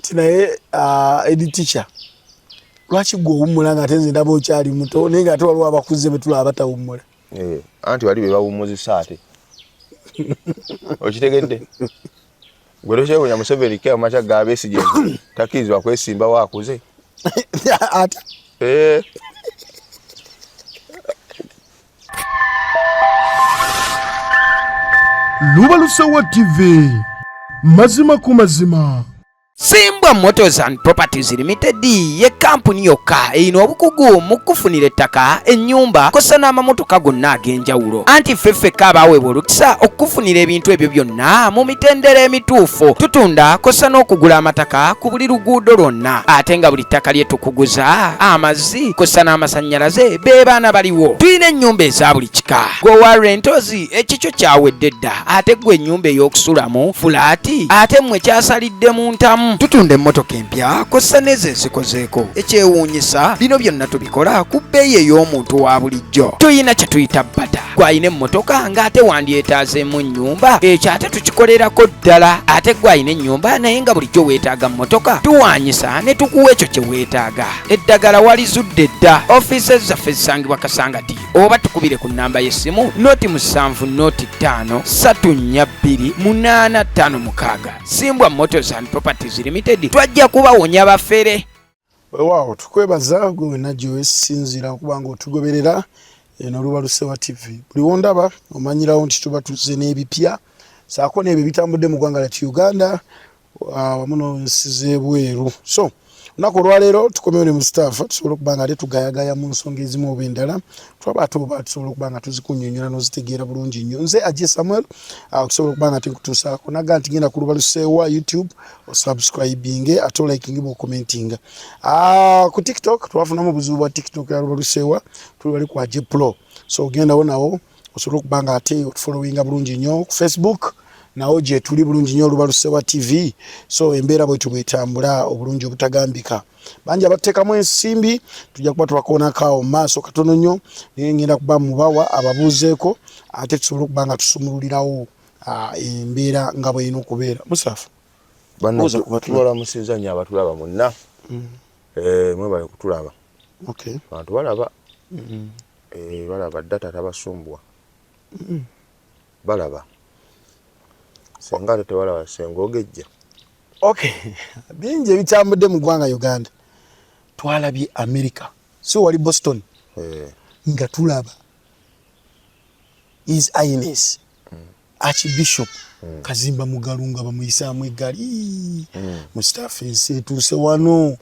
kati naye edi teacher lwaki gwe owummula nga tenze ndaba okyali muto naye nga ate waliwo abakuze betulaba batawummula anti wali be bawummuzisa ate okitegedde gwe tokyewuunya Museveni ke amaca ga Besigye takkirizibwa kwesimbawo akuze ate Lubalusewa TV mazima ku mazima. Simbwa Motors and Properties Limited ye kampuni yokka eyina obukugu mu kufunira ettaka ennyumba kosa n'amamotoka gonna ag'enjawulo anti ffeffekka abaweebwa olukisa okufunira ebintu ebyo byonna mu mitendera emituufu tutunda kosa n'okugula amataka ku buli luguudo lwonna ate nga buli ttaka lye tukuguza amazzi kosa n'amasannyalaze be baana baliwo tulina ennyumba eza buli kika gowa rentals ekikyo kyawedde dda ate gwe ennyumba ey'okusulamu fulaati ate mmwe kyasalidde mu ntamu tutunda emmotoka empya kosa n'ezo ezikozeeko ekyewuunyisa bino byonna tubikola ku bbeeyi ey'omuntu wa bulijjo tuyina kye tuyita bata gw'ayina emmotoka ng'ate wandyetaazeemu ennyumba ekyo ate tukikolerako ddala ate gw'ayina ennyumba naye nga bulijjo weetaaga mmotoka tuwaanyisa ne tukuwa ekyo kye weetaaga eddagala walizudde dda ofiisi zaffe zisangibwa Kasangati oba tukubire ku nnamba y'essimu noti 7 noti 5 342 856 Simbwa Motors and Properties Limited twajja kubawonya bafere. Wow, tukwebaza gwe najjo wesinzira kubanga otugoberera eno Lubalusewa TV. Buli wondaba omanyirawo nti tuba tuze n'ebipya saako n'ebyo bitambudde mu ggwanga lya Uganda wamu n'ensi z'ebweru. So lunaku olwaleero tukomewo mu staff tusobola okuba nga tetugayagaya mu nsonga ezimu oba endala twaba tuba tusobola okuba nga tuzikunnyonnyola n'ozitegeera bulungi nnyo. Nze Ajje Samuel tusobola okuba nga tenkutuusaako naga nti genda ku Lubalusewa YouTube osubscribinge ate olikinge bw'okomentinga. Ku TikTok twafunamu obuzibu bwa TikTok ya Lubalusewa tuli bali ku Ajje Pro, so ogendawo nawo osobola okuba nga ate otufollowinga bulungi nnyo. Ku Facebook nawo gye tuli bulungi nnyo Lubalusewa TV, so embeera bwetyo bwetambula obulungi obutagambika. Bangi abateekamu ensimbi tujja kuba tubakoonakaawo mu maaso katono nnyo naye ngenda kuba mubawa ababuuzeeko ate tusobola okuba nga tusumululirawo embeera nga bw'erina okubeera. Musafu tubalamusiza nnyo abatulaba monna mwebale kutulaba bantu balaba balaba data tabasumbwa balaba senga ate tewalaba senga ogejja. Bingi ebitambudde mu ggwanga Uganda. Twalabye America, so wali Boston nga tulaba His Highness Archbishop Kazimba Mugalunga bamuyisaamu eggali mu staff ensi etuuse wano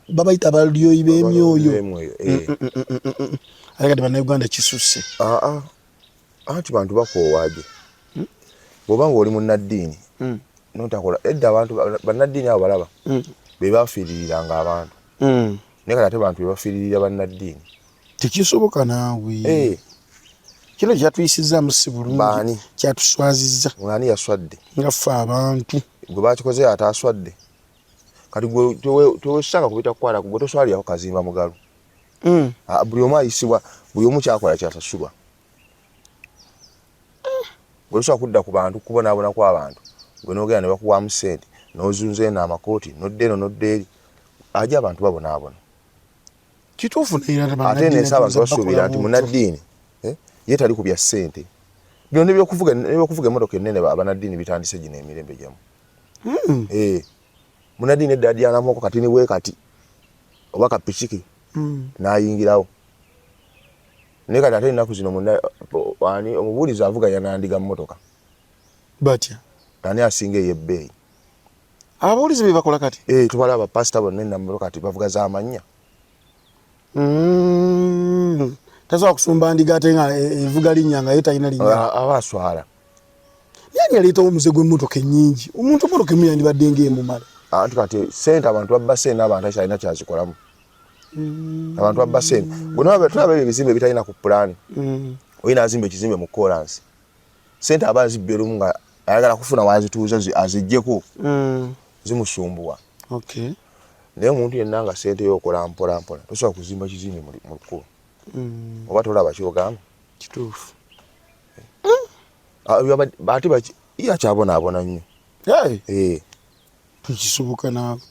babayita abalyoyi b'emyoyo ate kati bannayuganda kisusse anti bantu bakoowaje bw'oba ng'oli munnaddiini notakola edda abantu bannaddiini abo balaba be bafiiririranga abantu naye kati ate bantu be bafiiririra bannaddiini tekisoboka naawe kino kyatuyisizaamu si bulungi kyatuswazizza. Ng'ani yaswadde nga ffe abantu gwe baakikoze ate aswadde kati gwe tewesanga kubita kukwala gwe toswaliraho Kazimba Mugalu buli omu ayisibwa buli omu kyakola kyasasulwa gwe tosobola kudda ku bantu kubonaabona kw'abantu gwe n'ogenda ne bakuwaamu ssente n'ozunza eno amakooti nodda eno nodda eri ajja abantu babonaabona kituufu ate nensi abantu basuubira nti munnaddiini ye tali ku bya ssente byonna ebyokuvuga emmotoka ennene abannaddiini bitandise gino emirembe gyamu munnaddiini edda adyanamuko katini bwe kati oba kapikiki n'ayingirawo naye kati ate ennaku zino omubuulizi avuganya nandiga mu mmotoka batya ani asinga ey'ebbeeyi. Ababuulizi be bakola kati tubala abapasita bonna ennamumotoka kati bavuga z'amannya tasobola kusumba ndiga ate nga evuga linnya nga ye talina linnya aba aswala. Yani yaleetawo omuze gw'emmotoka ennyingi omuntu emmotoka emu yandibadde ng'emumala anti kati ssente abantu babba ssente n'abantu akyalina kyazikolamu abantu babba ssente tulaba ebizimbe ebitalina ku pulaani oyina azimba ekizimbe mu kolansi ssente aba azibba erumu nga ayagala kufuna wazituuza aziggyeko zimusumbuwa naye omuntu yenna nga ssente yokola mpola mpola tosobola kuzimba kizimbe mu kkubo oba tolaba kyogamba kituufu ate yakyabonaabona nnyo tukisubuka naawe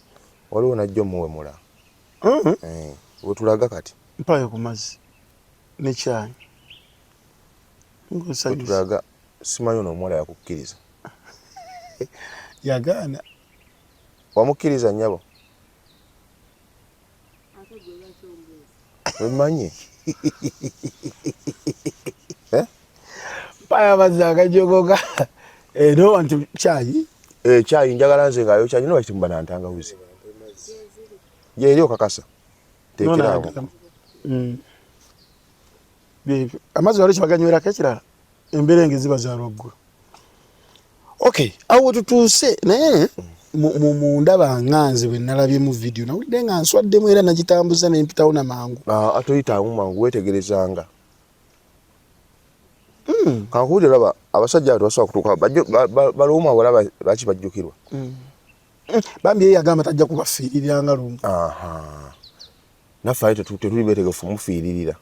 waliwo najjo muwemula wetulaga kati mpayo ku mazzi nekyayi wetulaga simanyi ono omuwala yakukkiriza yagaana wamukkiriza nnyabo wemanyi mpayo amazzi agajogoga ero wanti kyayi kyayi njagala nze ngaayo kyayi no bakiti mubana ntangawuzi yeeri okakasa tekerawo amazzi wali kibaganywerako ekirala embeera enge ziba za lwaggulu okay awo tutuuse naye mundaba nganze bwe nalabye mu video nawulidde nga nswaddemu era nagitambuza nempitawo namangu atoyitamu mangu wetegerezanga kankuwulire laba abasajja tebasobola kutuuka balowuma balaba lwaki bajjukirwa bambi ye yagamba tajja kubafiiriranga lumu naffe ali tetuli beetegefu mufiiririra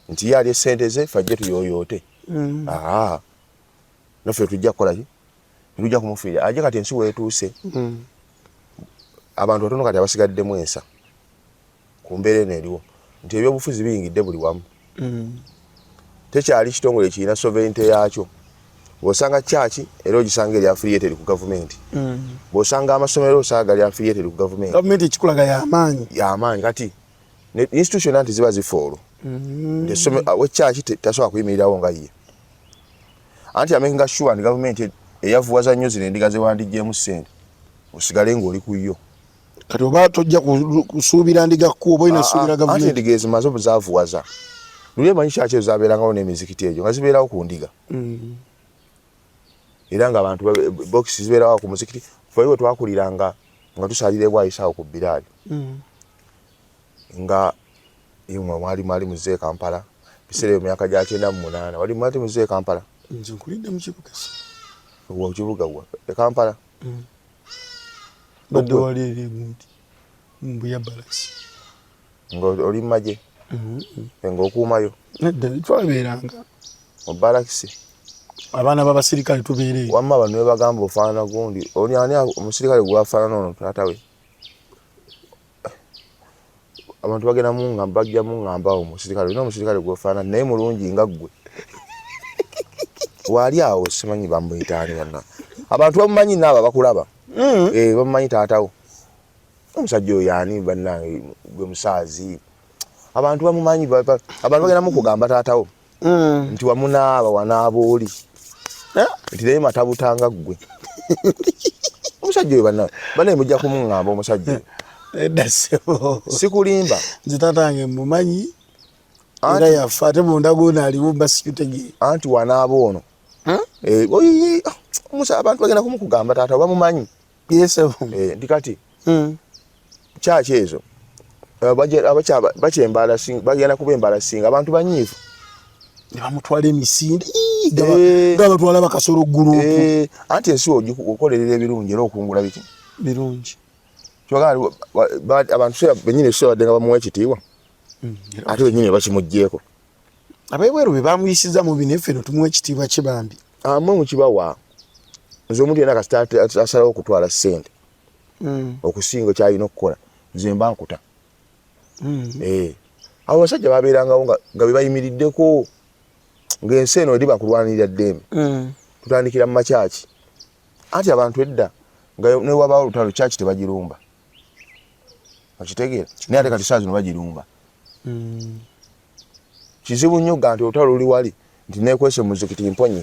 nti ye ali esente ze fajje tuyoyoote naffe tujja kukolaki tujja kumufiirira aje kati ensi weetuuse abantu batono kati abasigaddemu ensa ku mbeera eno eriwo nti ebyobufuzi biyingidde buli wamu tekyali kitongole kirina sovereignty yaakyo bw'osanga kyaki era ogisanga eri affiliated ku gavumenti bw'osanga amasomero osanga gali affiliated ku gavumenti ekikulaga y'amaanyi kati institution anti ziba zifoolo wekyaki tasobola kuyimirirawo nga ye anti amakinga sure nti gavumenti eyavuwaza nnyo zino endiga zewandijjeemu ssente osigale ng'oli ku yo kati oba tojja kusuubira ndiga kkuba olina suubira gavumenti anti endiga ezimaze obuzaavuwaza luli emanyi kyaki ezabeerangawo n'emizikiti egyo nga zibeerawo ku ndiga era nga abantu bokisi zibeerawo ku muzikiti faiwe twakuliranga nga tusalira ebwayisaawo ku biraali nga imwe mwali muzee Kampala biseera emyaka gya 98 wali mwali muzee Kampala nze nkulidde mu kibuga wa kibuga wa Kampala badde wali eri gundi mbuya balasi ngo oli maje ngo okuumayo nedda twabeeranga mu balasi abaana b'abasirikale tubeereyo wamma bano ne bagamba ofaanana gundi oli ani omusirikale gwafaanana ono taatawe abantu bagenda mungamba bajja mungamba omusirikale olina omusirikale gwafaanana naye mulungi nga ggwe wali awo simanyi bamuyitaani banna abantu bamumanyi naaba bakulaba bamumanyi taatawo omusajja oyo ani bannange gwe musaazi abantu bamumanyi abantu bagenda mukugamba taatawo nti wamunaaba wanaaba oli nti naye matabutanga ggwe omusajja oyo bannaye mujja kumungamba omusajja edda sebo sikulimba nze tatange mumanyi era yafa ate munda gona aliwo basikutege anti wanaaba ono abantu bagenda kumukugamba taatawo bamumanyi yesebo ndi kati kyaki ezo bakyembala bagenda kuba embala singa abantu banyiivu ne bamutwala emisinde nga batwala bakasolo gurupu anti ensi okolerera ebirungi era okungula biki birungi abantu benyini so badde nga bamuwa ekitiibwa ate benyini bakimugjeeko abebweru be bamuyisiza mu bino ffe tumuwa ekitiibwa kibambi mwe mukibawa nze omuntu yena kasita asalawo okutwala ssente okusinga kyalina okukola nze mba nkuta abo basajja babeerangawo nga bebayimiriddeko ng'ensi eno eri bakulwanirira ddembe tutandikira mu makyaki anti abantu edda nga newabawo olutalo kyaki tebagirumba okitegeera naye ate kati saa zino bagirumba kizibu nnyo ga nti olutalo luli wali nti nekwese muzikiti mponye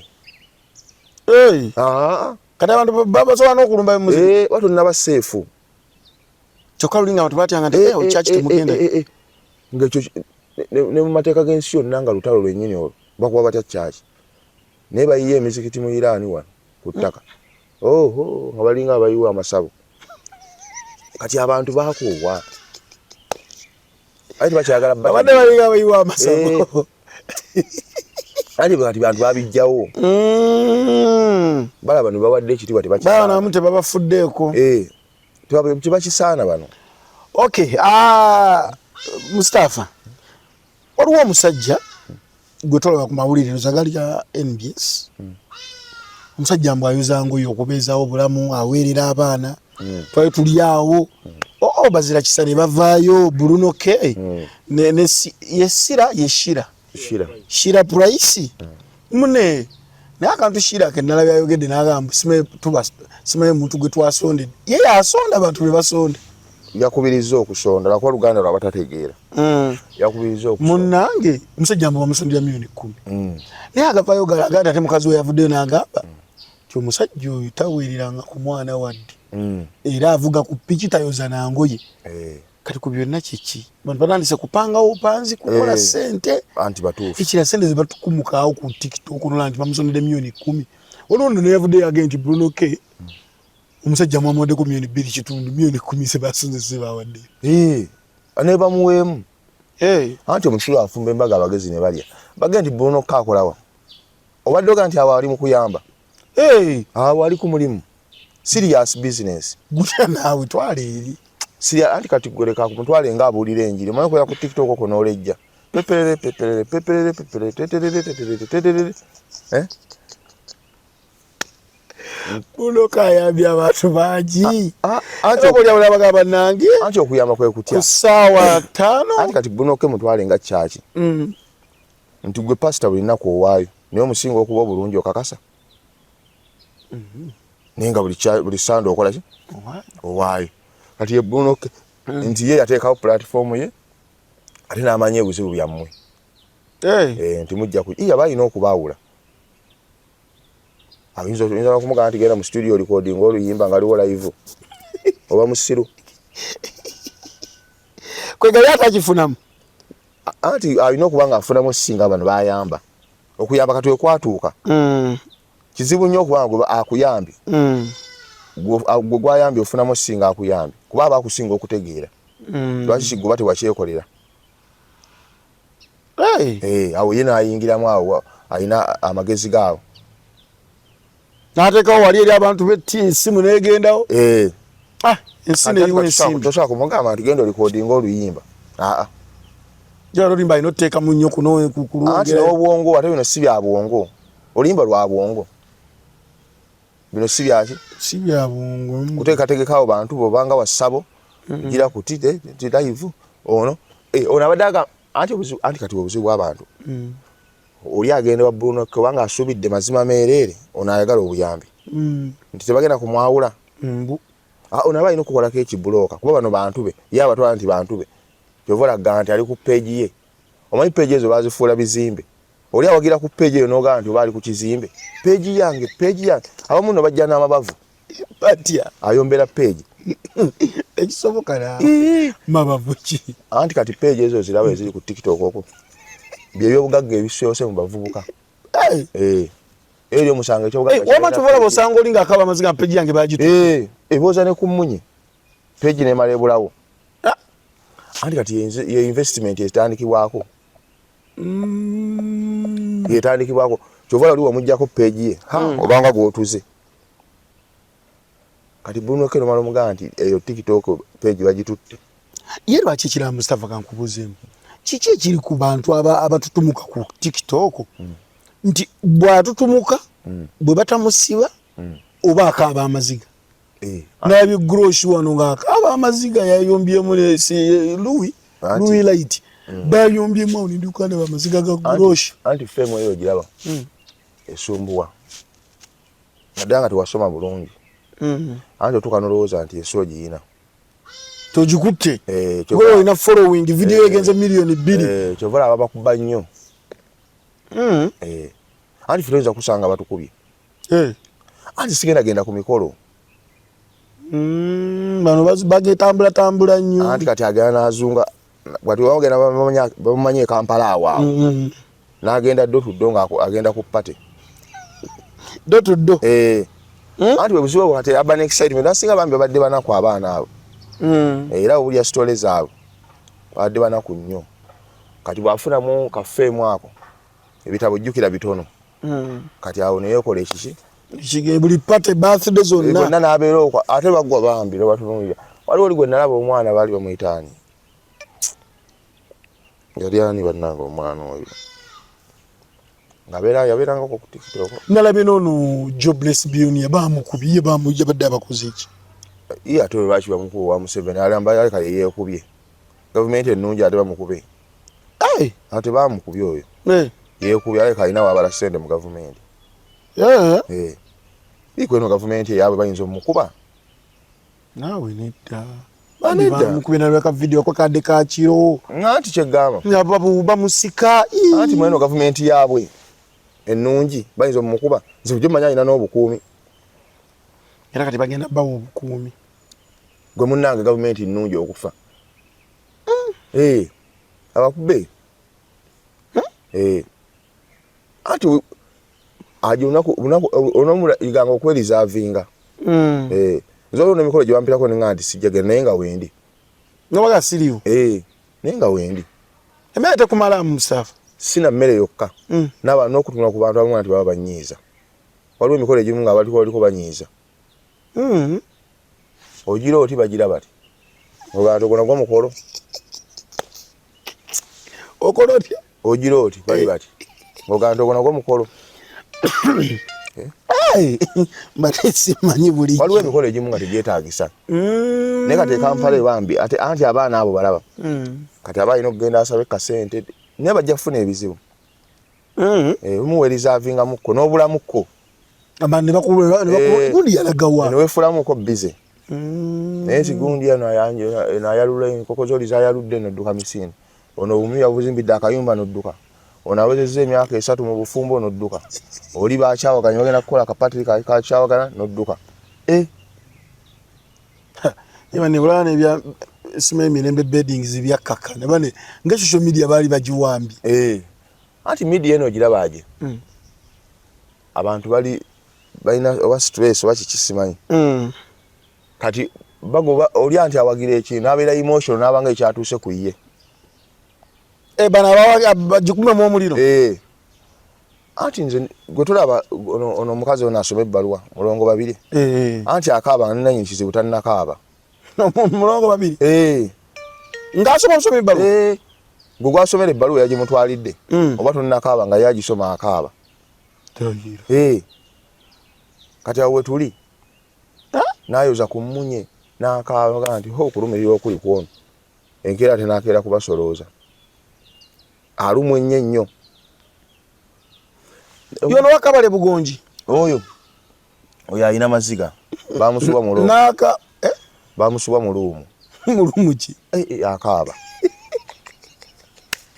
kati abantu babasobola n'okulumba muzikiti batonnaba seefu kyokka lulinga abantu batyanga nti kyaki temugenda ngekyo ne mu mateeka g'ensi yonna nga lutalo lwennyini olwo bakuba batya kyaki naye bayiye emizikiti mu Iraani wano ku ttaka nga balinga abayiwa amasabo kati abantu bakoowa ati bakyagala abadde balinga abayiwa amasabo ati kati bantu babijjawo balaba ne bawadde ekitiibwa tebakibanamu tebabafuddeeko tebakisaana bano okay Mustafa waliwo omusajja gwe tolaba ku mawulire zagali ya NBS omusajja mbw ayuza ngoyo okubeezaawo obulamu aweerera abaana twali tuli awo bazira kisane bavaayo Bruno K ne Shira Price mune nakantu Shira ke nalabya yogede nagamba sime muntu gwe twasonde ye asonda abantu be basonde yakubiriza okusonda lako Luganda lwabatategeera yakubiriza okusonda munange musajja mba musondera milioni 10 naye agavayo galaganda ate mukazi we yavudde n'agamba ti omusajja oyo taweereranga ku mwana wadde era avuga ku piki tayoza nangoye kati ku byonna kiki bantu batandise kupangawo panzi kukola sente anti batuufu ekira sente ze batukumukawo ku TikTok nola nti bamusondera milioni 10 olwondo ne yavudde agenti Bruno K omusajja mwamwade ku milioni 2 kitundu milioni 10 se basonze bawadde ane bamuweemu anti omusulu afumba embaga abagezi ne balya bagenti Bruno K akolawa obadde oga nti awo ali mu kuyamba awo ali ku mulimu serious business gutya naawe twale eri siya anti kati goreka ku mutwale nga abulira enjiri mwana ko ya ku TikTok ko n'olejja pepelele Bruno K yambya abantu bangi anti okulya bagamba nange anti okuyamba kwe kutya ku ssaawa 5 anti kati Bruno K mutwale nga chachi nti gwe pastor buli nako owaayo niyo musingo okuba bulungi okakasa nenga buli sando okola ki owaayo kati ye Bruno K nti ye yateekawo platform ye ate n'amanya ebizibu byammwe nti mujja ku iya balina okubaawula ayinza okumugaa nti genda mu studio recording oluyimba nga liwo live oba musiru kwega yatakifunamu anti alina okuba nga afunamu singa bano bayamba okuyamba kati wekwatuuka kizibu nnyo okuba nga akuyambi gwe gwayambye ofunamu singa akuyambi kuba aba akusinga okutegeera lwaki kigguba tewakyekolera awo ye naayingiramu awo alina amagezi gaawo n'ateekawo wali eri abantu betti ensimu neegendawo ensi neeriwo ensimbi tosobola kumugamba nti genda olikodinga oluyimba jala olimba alina oteeka mu nnyo anti n'obwongo ate bino si bya bwongo oluyimba lwa bwongo bino si byaki si bya bwongo kuteekateekekawo bantu bobanga wassabo gira kuti live ono abadde anti kati obuzibu bw'abantu oli agenda wa Bruno K kubanga asubidde mazima meerere ono ayagala obuyambi nti tebagenda kumwawula ono aba alina okukolako ekibuloka kuba bano bantu be ye abatwala nti bantu be kyovolaga nti ali ku peegi ye omanyi peegi ezo bazifuula bizimbe oli awagira ku peegi eyo n'ogamba nti oba ali ku kizimbe peegi yange abamu no bajja n'amabavu batya ayombera peegi ekisoboka na mabavu ki anti kati peegi ezo ziraba eziri ku TikTok okwo by'ebyobugagga ebisoose mu bavubuka eryo musango ekyobugagga wama tuvola bosanga oli ng'akaba amaziga peegi yange bagitu ebooza ne ku mmunye peegi n'emala ebulawo anti kati ye investment etandikibwako yetandikibwako kyovala oli wamuggyako peegi ye obanga gwotuze kati Bruno K nomala omugamba nti eyo TikTok peegi bagitutte ye lwaki ekirala Mustafa kankubuzeemu kiki ekiri ku bantu abatutumuka ku TikTok nti bw'atutumuka bwe batamusiba oba akaaba amaziga nabi groshi wano ng'akaaba amaziga yayombyemu Louis Light bayombyemu awo nindukana bamaziga ga groshi anti femu eyo giraba esumbuwa naddala nga tewasoma bulungi anti otuuka nolowooza nti ensi ogiyina togikutte kuba olina following video egenze milioni 2 kyovala aba bakuba nnyo anti ffe toyinza kusanga batukubye anti sigendagenda ku mikolo bano bagetambula nnyo anti kati agenda n'azunga bwati wagenda bamumanyi Kampala awo n'agenda ddo tuddo ng'agenda ku pate ddo tuddo anti bwe buzibu bwate aba n'excitement nasinga bambi babadde banaku abaana abo era obulya sitole zaabwe babadde banaku nnyo kati bwafunamu kafeemu ako ebitabo jjukira bitono kati awo neyekola ekiki buli pate birthday zonna bonna n'abeera okwo ate baggwa bambi nebatunuulira waliwo oli gwe nalaba omwana baali bamuyitaani yali ani bannanga omwana oyo yabeerangako ku TikTok nalabye noono Jobless Billionaire baamukubye bamujja badde abakoze eki iya to bachi bamukulu wa Museveni alamba yaleka yekubye gavumenti ennungi ate bamukube ate bamukubye oyo yekubye aleka alina wabala sente mu gavumenti ikweno gavumenti yaabwe bayinza omukuba naawe nedda bamukubye nalweka video ko kadde ka kiro nganti kyegamba bamusika anti mweno gavumenti yaabwe ennungi bayinza omukuba nze byo manya alina n'obukuumi era kati bagenda bawo obukuumi gwe munnange gavumenti nnungi okufa abakube anti aje unaku iganga okwerizavinga nzolo nemikolo gye bampirako nenga nti sijjagenda naye nga wendi nobaga siriwo naye nga wendi emmere tekumala musafa sina mmere yokka n'okutunula ku bantu abamu nti baba banyiiza waliwo emikolo egimu nga baliko banyiiza ogira oti bagira bati obantu gona gwa mukolo okola otya ogira oti bali bati ogantu gona gwa mukolo batesi manyi buli waliwo emikolo egimu nga tegyetaagisa naye kati Kampala bambi anti abaana abo balaba kati abalina okugenda asabe kasente naye bajja kufuna ebizibu umuwerizavinga mukko n'obulamukko abandi bakugundi yalagawa neweefulamuko bize naye sigundi eno ayalula enkoko zoli zayaludde nodduka misini ono obumi yabuzimbidde akayumba nodduka ono awezezza emyaka 3 mu bufumbo nodduka oli bakyawaganya bagenda kukola akapatiri kakyawagana nodduka nebula nebya sima emirembe beddings byakkaka nebane nga social media baali bagiwambi anti media eno girabaje abantu bali balina oba stress oba kikisimanyi kati bagoba oli anti awagira ekintu n'abeera emotional n'abanga ekyatuuse ku ye bana bagikume mu omuliro anti nze gwe tulaba ono omukazi ono asoma ebbaluwa mulongo babiri anti akaaba nananyi kizibu tannakaaba mulongo babiri ng'asoma omusoma ebbaluwa gwe gwasomera ebbaluwa yagimutwalidde oba tonnakaaba nga yagisoma akaaba kati awo wetuli nayoza ku mmunye n'akaaba nti okulumirira okuli kwono enkeera ate nakeera kubasolooza alumu ennyo yono wakabale bugonji oyo alina maziga bamusuba mu luumu bamusuba mu luumu mulumu ki akaaba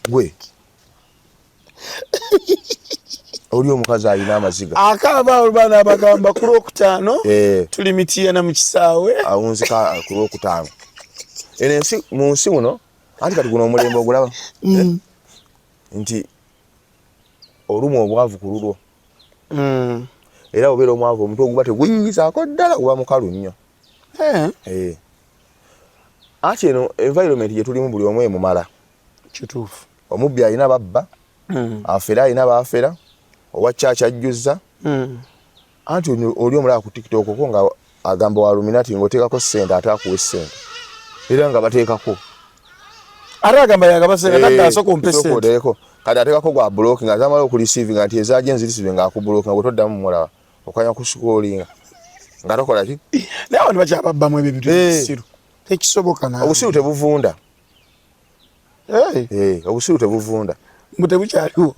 gwe oli omukazi alina amaziga akaaba olubana abagamba ku lwokutaano tuli mitiyana mu kisaawe awunzika ku lwokutaano eno ensi mu nsi muno anti kati guno omulembe ogulaba nti olumu obwavu ku lulwo era obeera omwavu omutwe oguba teguyingizaako ddala guba mukalu nnyo ati eno environment gye tulimu buli omu emumala kituufu omubbi alina babba afera alina baafera owa church ajjuzza anti oli omulaba ku TikTok ko nga agamba wa Illuminati ng'oteekako ssente ate akuwa ssente era nga bateekako ate agamba yagabasente nadda asooka ompe ssente kati ateekako gwa blocking nga zamala okureceivinga nti ezaaje nzirisive nga akubulookinga gwe toddamu mulaba okanya kusikoolinga nga tokola ki naye abantu bakyababbamu ebyo bintu ebisiru tekisoboka nawe obusiru tebuvunda obusiru tebuvunda mbu tebukyaliwo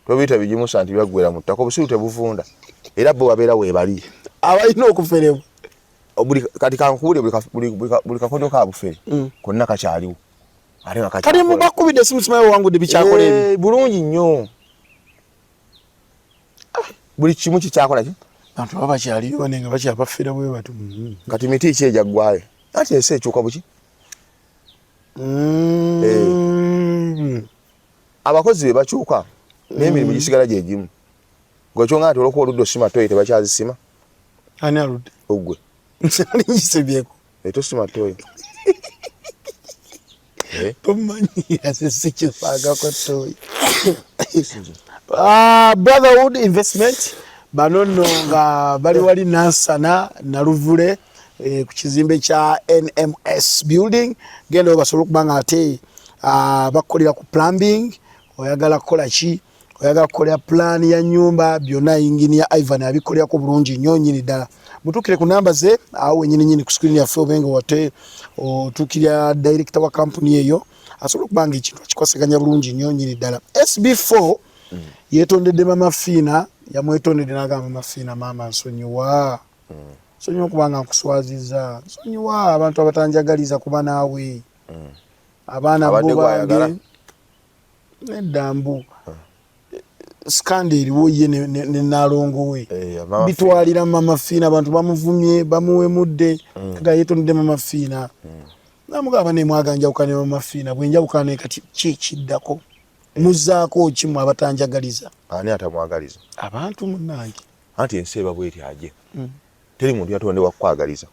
tobiyita bigimusa nti byaggwera mu ttaka obusiru tebuvunda era bo babeera weebali abalina okuferebwa kati kankubule buli kakono ka bufere konna kakyaliwo kati mubakubidde simusimayo wangudde bikyakola ebyo bulungi nnyo buli kimu kikyakola ki bantu baba bakyaliyo nga bakyabafera bwe batu kati miti ki egyaggwayo ati ensi ekyuka buki abakozi be bakyuka n'emirimu gisigala gye gimu gwekyonga nti olwokuba oludde osima toyi tebakyazisima ani aludde ogwe ngisebyeko tosima toyi tomanyira sesikifagako toyi Brotherhood Investment bano nno nga bali wali Nansana Naluvule ku kizimbe kya NMS building genda basobola okubanga ate bakolera ku plumbing oyagala kukola ki oyagala kukolera plan ya nyumba byonna engineer Ivan abikolera ko bulungi nnyo nnyini ddala mutukire ku namba ze awo nyini ku screen ya Fobenge wate otukira director wa company eyo asobola kubanga ekintu kikwasaganya bulungi nnyo nyini ddala. SB4 yetondedde mama Fina yamwetondedde n'agamba mama Fina mama nsonyiwa nsonyiwa kubanga nkuswaziza nsonyiwa abantu abatanjagaliza kuba naawe abaana bo bange neddambu skande eriwo ye ne nalongo we bitwalira mama Fina abantu bamuvumye bamuwemudde nga yetondedde mama Fina namugaba ne mwaganja ukane mama Fina bwenja ukane kati kikiddako muzaako kimu abatanjagaliza ani atamwagaliza abantu munnange anti enseba bweti aje teri muntu yatonde wakwagaliza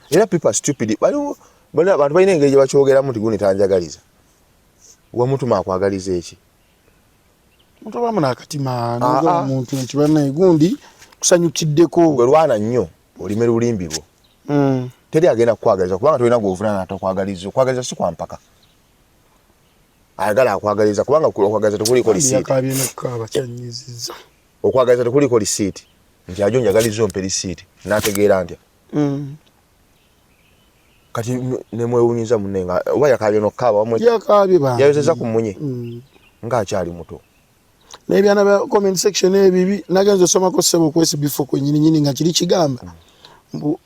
era people stupid baliwo abantu balina engeri bakyogeramu nti guni tanjagaliza wa muntu makwagaliza eki muntu bamuna akatima n'ogoba muntu nti bannaye gundi kusanyukiddeko gwe lwana nnyo olime lulimbi bwo teri agenda kukwagaliza kubanga tolina gwovunana atakwagaliza okwagaliza si kwa mpaka ayagala akwagaliza kubanga okwagaliza tekuliko lisiiti okwagaliza tekuliko lisiiti nti ajo njagaliza ompe lisiiti n'ategeera ntya kati nemwewunyiza munenga oba yakabye nokkaaba yayozeza ku munye ng'akyali muto n'ebyana bya comment section ebibi nagenza osomako ssebo ku SB4 kwennyini nga kiri kigamba mbu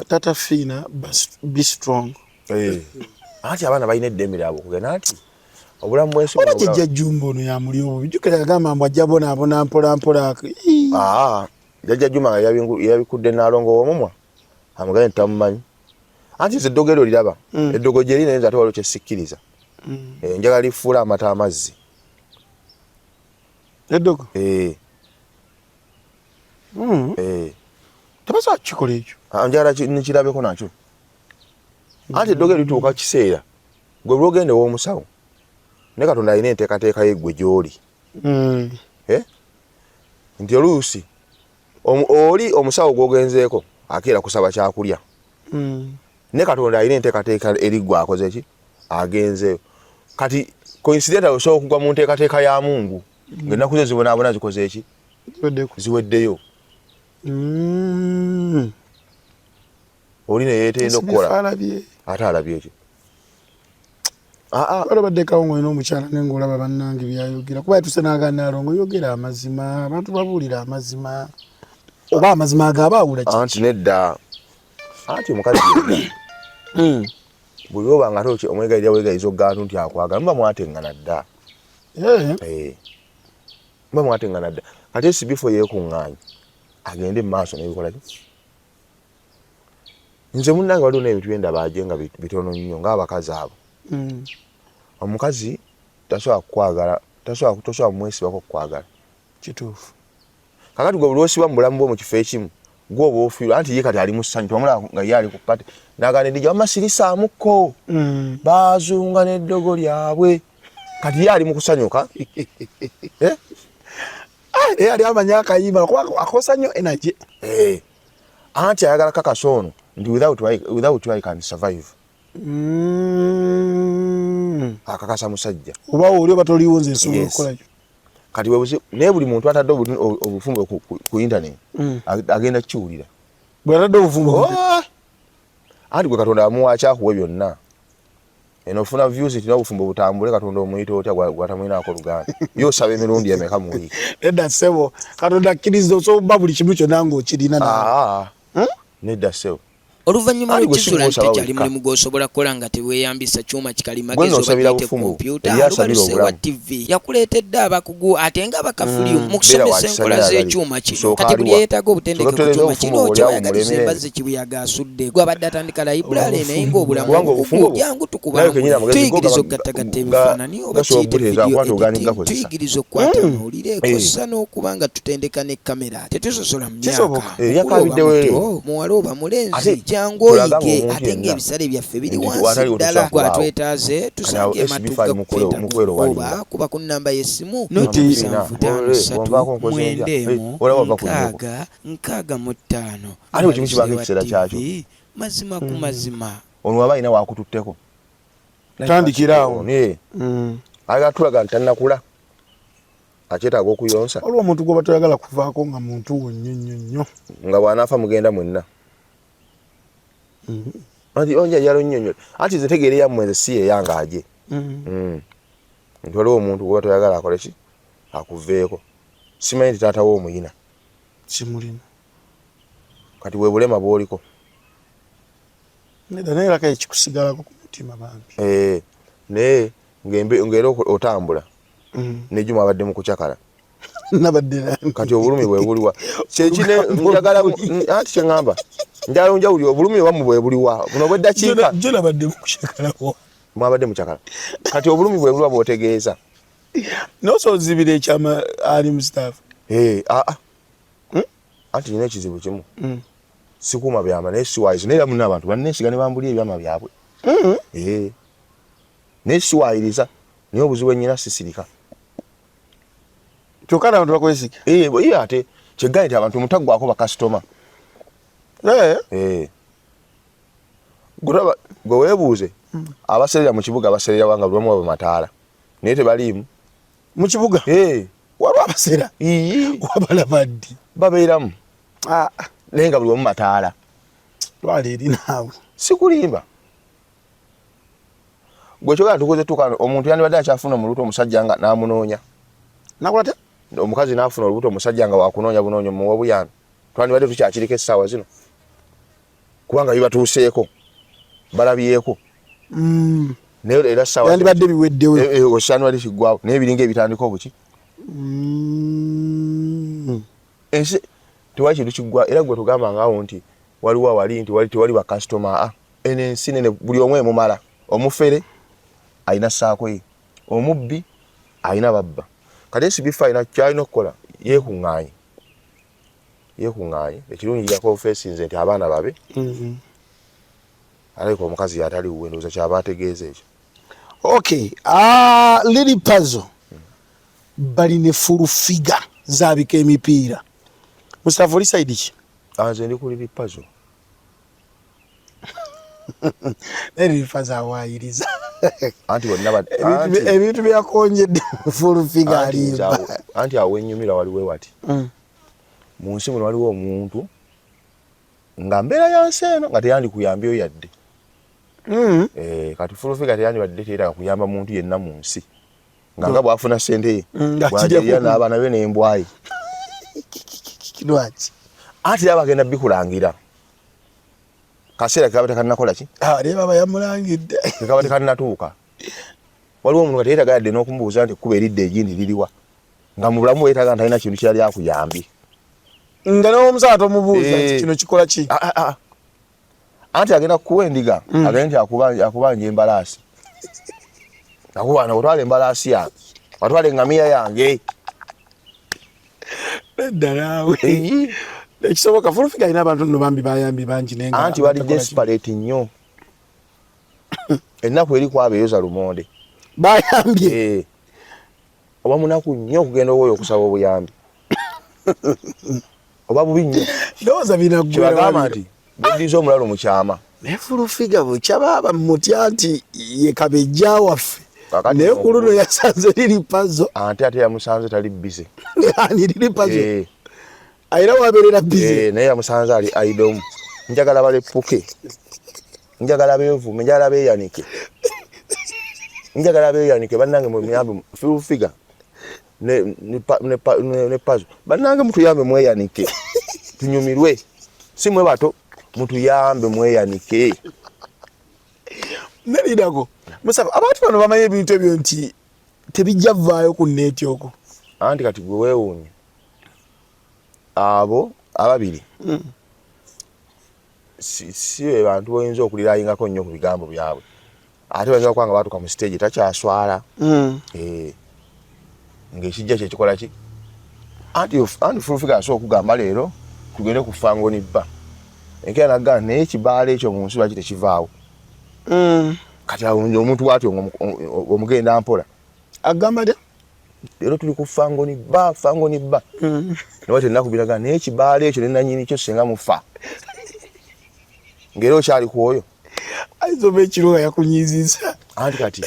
Tata Fina be strong ati abaana balina eddembe lyabwe okugenda nti obulamu bwensi oba jjajja Jumba ono yamuli obwo bijjukira yagamba mbu ajja bonaabona mpola jjajja Juma nga yabikudde Nalongo w'omumwa amugaye ntamumanyi anti nze eddogo eryo liraba eddogo gye lina yinza ate waliwo kyesikkiriza njagala lifuula amata amazzi eddogo tebasobola kukikola ekyo njagala nikirabeko nakyo anti eddogo erituuka kiseera gwe bwogende w'omusawo ne Katonda alina enteekateeka yeggwe gy'oli nti oluusi oli omusawo gwogenzeeko akeera kusaba kyakulya ne Katonda alina enteekateeka eriggwe akoze ki agenzeeyo kati coincidentally osobola okugwa mu nteekateeka ya Mungu ng'ennaku ze zibonaabona zikoze eki ziweddeyo oli ne yeetenda okukola ate alabye ekyo balabaddekawo ng'olina omukyala naye ng'olaba bannange byayogera kuba yatuse n'agaana Nalongo yogera amazima abantu babuulira amazima oba amazima agaaba awula ki anti nedda anti omukazi buli oba nga ate omwegayirira weegayiza okugaantu nti akwagala muba mwateŋŋana dda muba mwateŋŋana dda kati SB4 yeekuŋŋaanya agende mu maaso n'ebikola ki nze munnange waliwo n'ebintu byendaba aje nga bitono nnyo ng'abakazi abo omukazi tasobola kukwagala tosobola kumwesibako okukwagala kituufu kakati gwe buli osibwa mu bulamu bwo mu kifo ekimu gwe oba ofiirwa anti ye kati ali mu ssanyu tomulaba nga ye ali ku kati n'agamba edija wamma sirisaamuko baazunga n'eddogo lyabwe kati ye ali mu kusanyuka ali amanya akayimba kuba akosa nnyo energy anti ayagala kakasa ono nti without you I can survive akakasa musajja oba oli oba toliwo nze nsobola okukola kyo kati naye buli muntu atadde obufumbo ku internet agenda kukiwulira bwe atadde obufumbo anti gwe Katonda amuwa akyakuwe byonna eno ofuna views tina obufumbo butambule Katonda omuyita otya gwatamwinaako Luganda yosaba emirundi emeka mu wiiki nedda ssebo Katonda akkiriza osobola buli kimu kyonna ng'okirina nedda ssebo oluvannyuma lw'ekizuula nti tekyali mulimu gw'osobola kukola nga teweeyambisa kyuma kikalimagezi oba kiyite kompyuta Lubaluse wa TV yakuleetedde abakugu ate nga abakafuli mu kusomesa enkola z'ekyuma kino kati buli yeetaaga obutendeke ku kyuma kino kyewayagaliza embazzi kibuyaga asudde gwabadde atandika layibulaale naye ng'obulamu obukugu jangu tukubamu tuyigiriza okugattagatta ebifaananyi oba kiyite video editing tuyigiriza okukwata amawulire kossa n'okuba nga tutendeka ne kamera tetusosola mu myaka muwala oba mulenzi jangu oyige ate ng'ebisale byaffe biri wansi ddala gwatwetaaze tusange ematuuka oba kuba ku nnamba y'essimu noti 753 mazima ku mazima ono waba alina wakututteko tandikiraawo ayagala tulaga nti tannakula akyetaaga okuyonsa waliwo omuntu gwe batoyagala kuvaako nga muntu wonyonyonyo nga bw'anaafa mugenda mwenna anti onjajalo nnyonyo anti nze tegeera yammwe nze si yeeyanga aje nti waliwo omuntu gwe batoyagala akole ki akuveeko simanyi nti taatawo omuyina kimulina kati bwe bulema bw'oliko nedda naye laka ekikusigalako ku mutima bambi naye ng'era otambula nejjuma abadde mu kucakala nabadde kati obulumi bwe buliwa kyekine njagala anti kyeŋŋamba njala njawuli obulumi bwamu bwe buliwa buno bw'eddakiika jo nabadde mu kucakalawo mwabadde mu cakala kati obulumi bwe buliwa bw'otegeeza nosozibira ekyama ali mu staff anti nina ekizibu kimu sikuuma byama naye siwaayizi naye muna abantu bannesiga ne bambulya ebyama byabwe naye siwaayiriza naye obuzibu ennyina sisirika kyokka n'abantu bakwesiga ate kyegaye nti abantu mutaggwako bakasitoma gwe weebuuze abaserera mu kibuga abaserera wanga buli omu waba mataala naye tebaliimu mu kibuga waliwo abasera wabalaba ddi babeeramu naye nga buli omu mataala twala eri naawe sikulimba gwe kyogera tukoze tuka omuntu yandibadde akyafuna mu lubuto omusajja nga n'amunoonya nakola ta omukazi n'afuna olubuto omusajja nga wakunoonya bunoonya muwa buyambi twandibadde tukyakiriko essaawa zino kubanga bibatuuseeko balabyeko naye era ssaawa yandibadde biweddewo osandibadde kiggwawo naye biringa ebitandika obuki ensi tewali kintu kiggwa era gwe tugamba ngaawo nti waliwo awali nti tewali bakasitoma eno ensi nene buli omu emumala omufere alina ssaako ye omubbi alina babba kati esibifa alina kyalina okukola yeekuŋŋaanye ekirungi jako ofeesinze nti abaana babe alabika omukazi yatali wuwe ndowooza kyaba ategeeza ekyo liri puzzle balina fulufiga zaabika emipiira Mustafa oli side ki nze ndi ku liri puzzle liri puzzle awaayiriza anti bonna ebintu byakonjedde fulufiga alimba anti awo ennyumira waliwo wati mu nsi muno waliwo omuntu nga mbeera yansi eno nga teyandikuyambyeyo yadde kati fulufiga teyandibadde teetaaga kuyamba muntu yenna mu nsi nga bw'afuna ssente ye bw'agerya n'abaana be n'embwayi lwaki anti aba agenda bikulangira kaseera kaba tekannakola ki leba bayamulangidde kaba tekannatuuka waliwo omuntu nga teyeetaga yadde n'okumubuuza nti kuba eridde egindi liriwa nga mu bulamu weetaaga nti alina kintu kirali akuyambye nga n'omusaala tomubuuza nti kino kikola ki anti agenda kukuwa endiga agenda nti akubanja embalaasi akubana otwala embalaasi yange watwala eŋŋamiya yange nedda naawe ekisoboka fulufiga alina abantu nno bambi bayambi bangi naye anti bali desperate nnyo ennaku eri kwaba eyoza lumonde bayambye oba munaku nnyo okugenda owoyo okusaba obuyambi oba bubi nnyo ndowooza binagamba nti buddiza omulalo mu kyama naye fulufiga bwekyababa mutya nti ye kabejja waffe naye ku luno yasanze liri pazo ate yamusanze tali bize ani liri pazo ayina wabeerera bize naye yamusanze ali aidomu njagala balepuke njagala beevume njagala beeyanike bannange muyambe fulufiga ne pazo bannange mutuyambe mweyanike tunyumirwe si mwe bato mutuyambe mweyanike neridako Mustafa abantu bano bamanye ebintu ebyo nti tebijja vaayo ku neeti okwo anti kati gwe weewuunye abo ababiri si be bantu boyinza okuliraayingako nnyo ku bigambo byabwe ate bayinza okubanga baatuuka mu stage takyaswala ng'ekijja kye kikola ki anti fulufiga asobola okugamba leero tugende ku fangoni bba enkeera naggamba naye ekibaala ekyo mu nsi lwaki tekivaawo kati omuntu bwatyo omugenda mpola agamba dya leero tuli ku fangoni bba newati ennaku biraga naye ekibaala ekyo nenanyini kyo singa mufa ng'era okyali ku oyo ayinza oba ekiroga yakunyiziza anti kati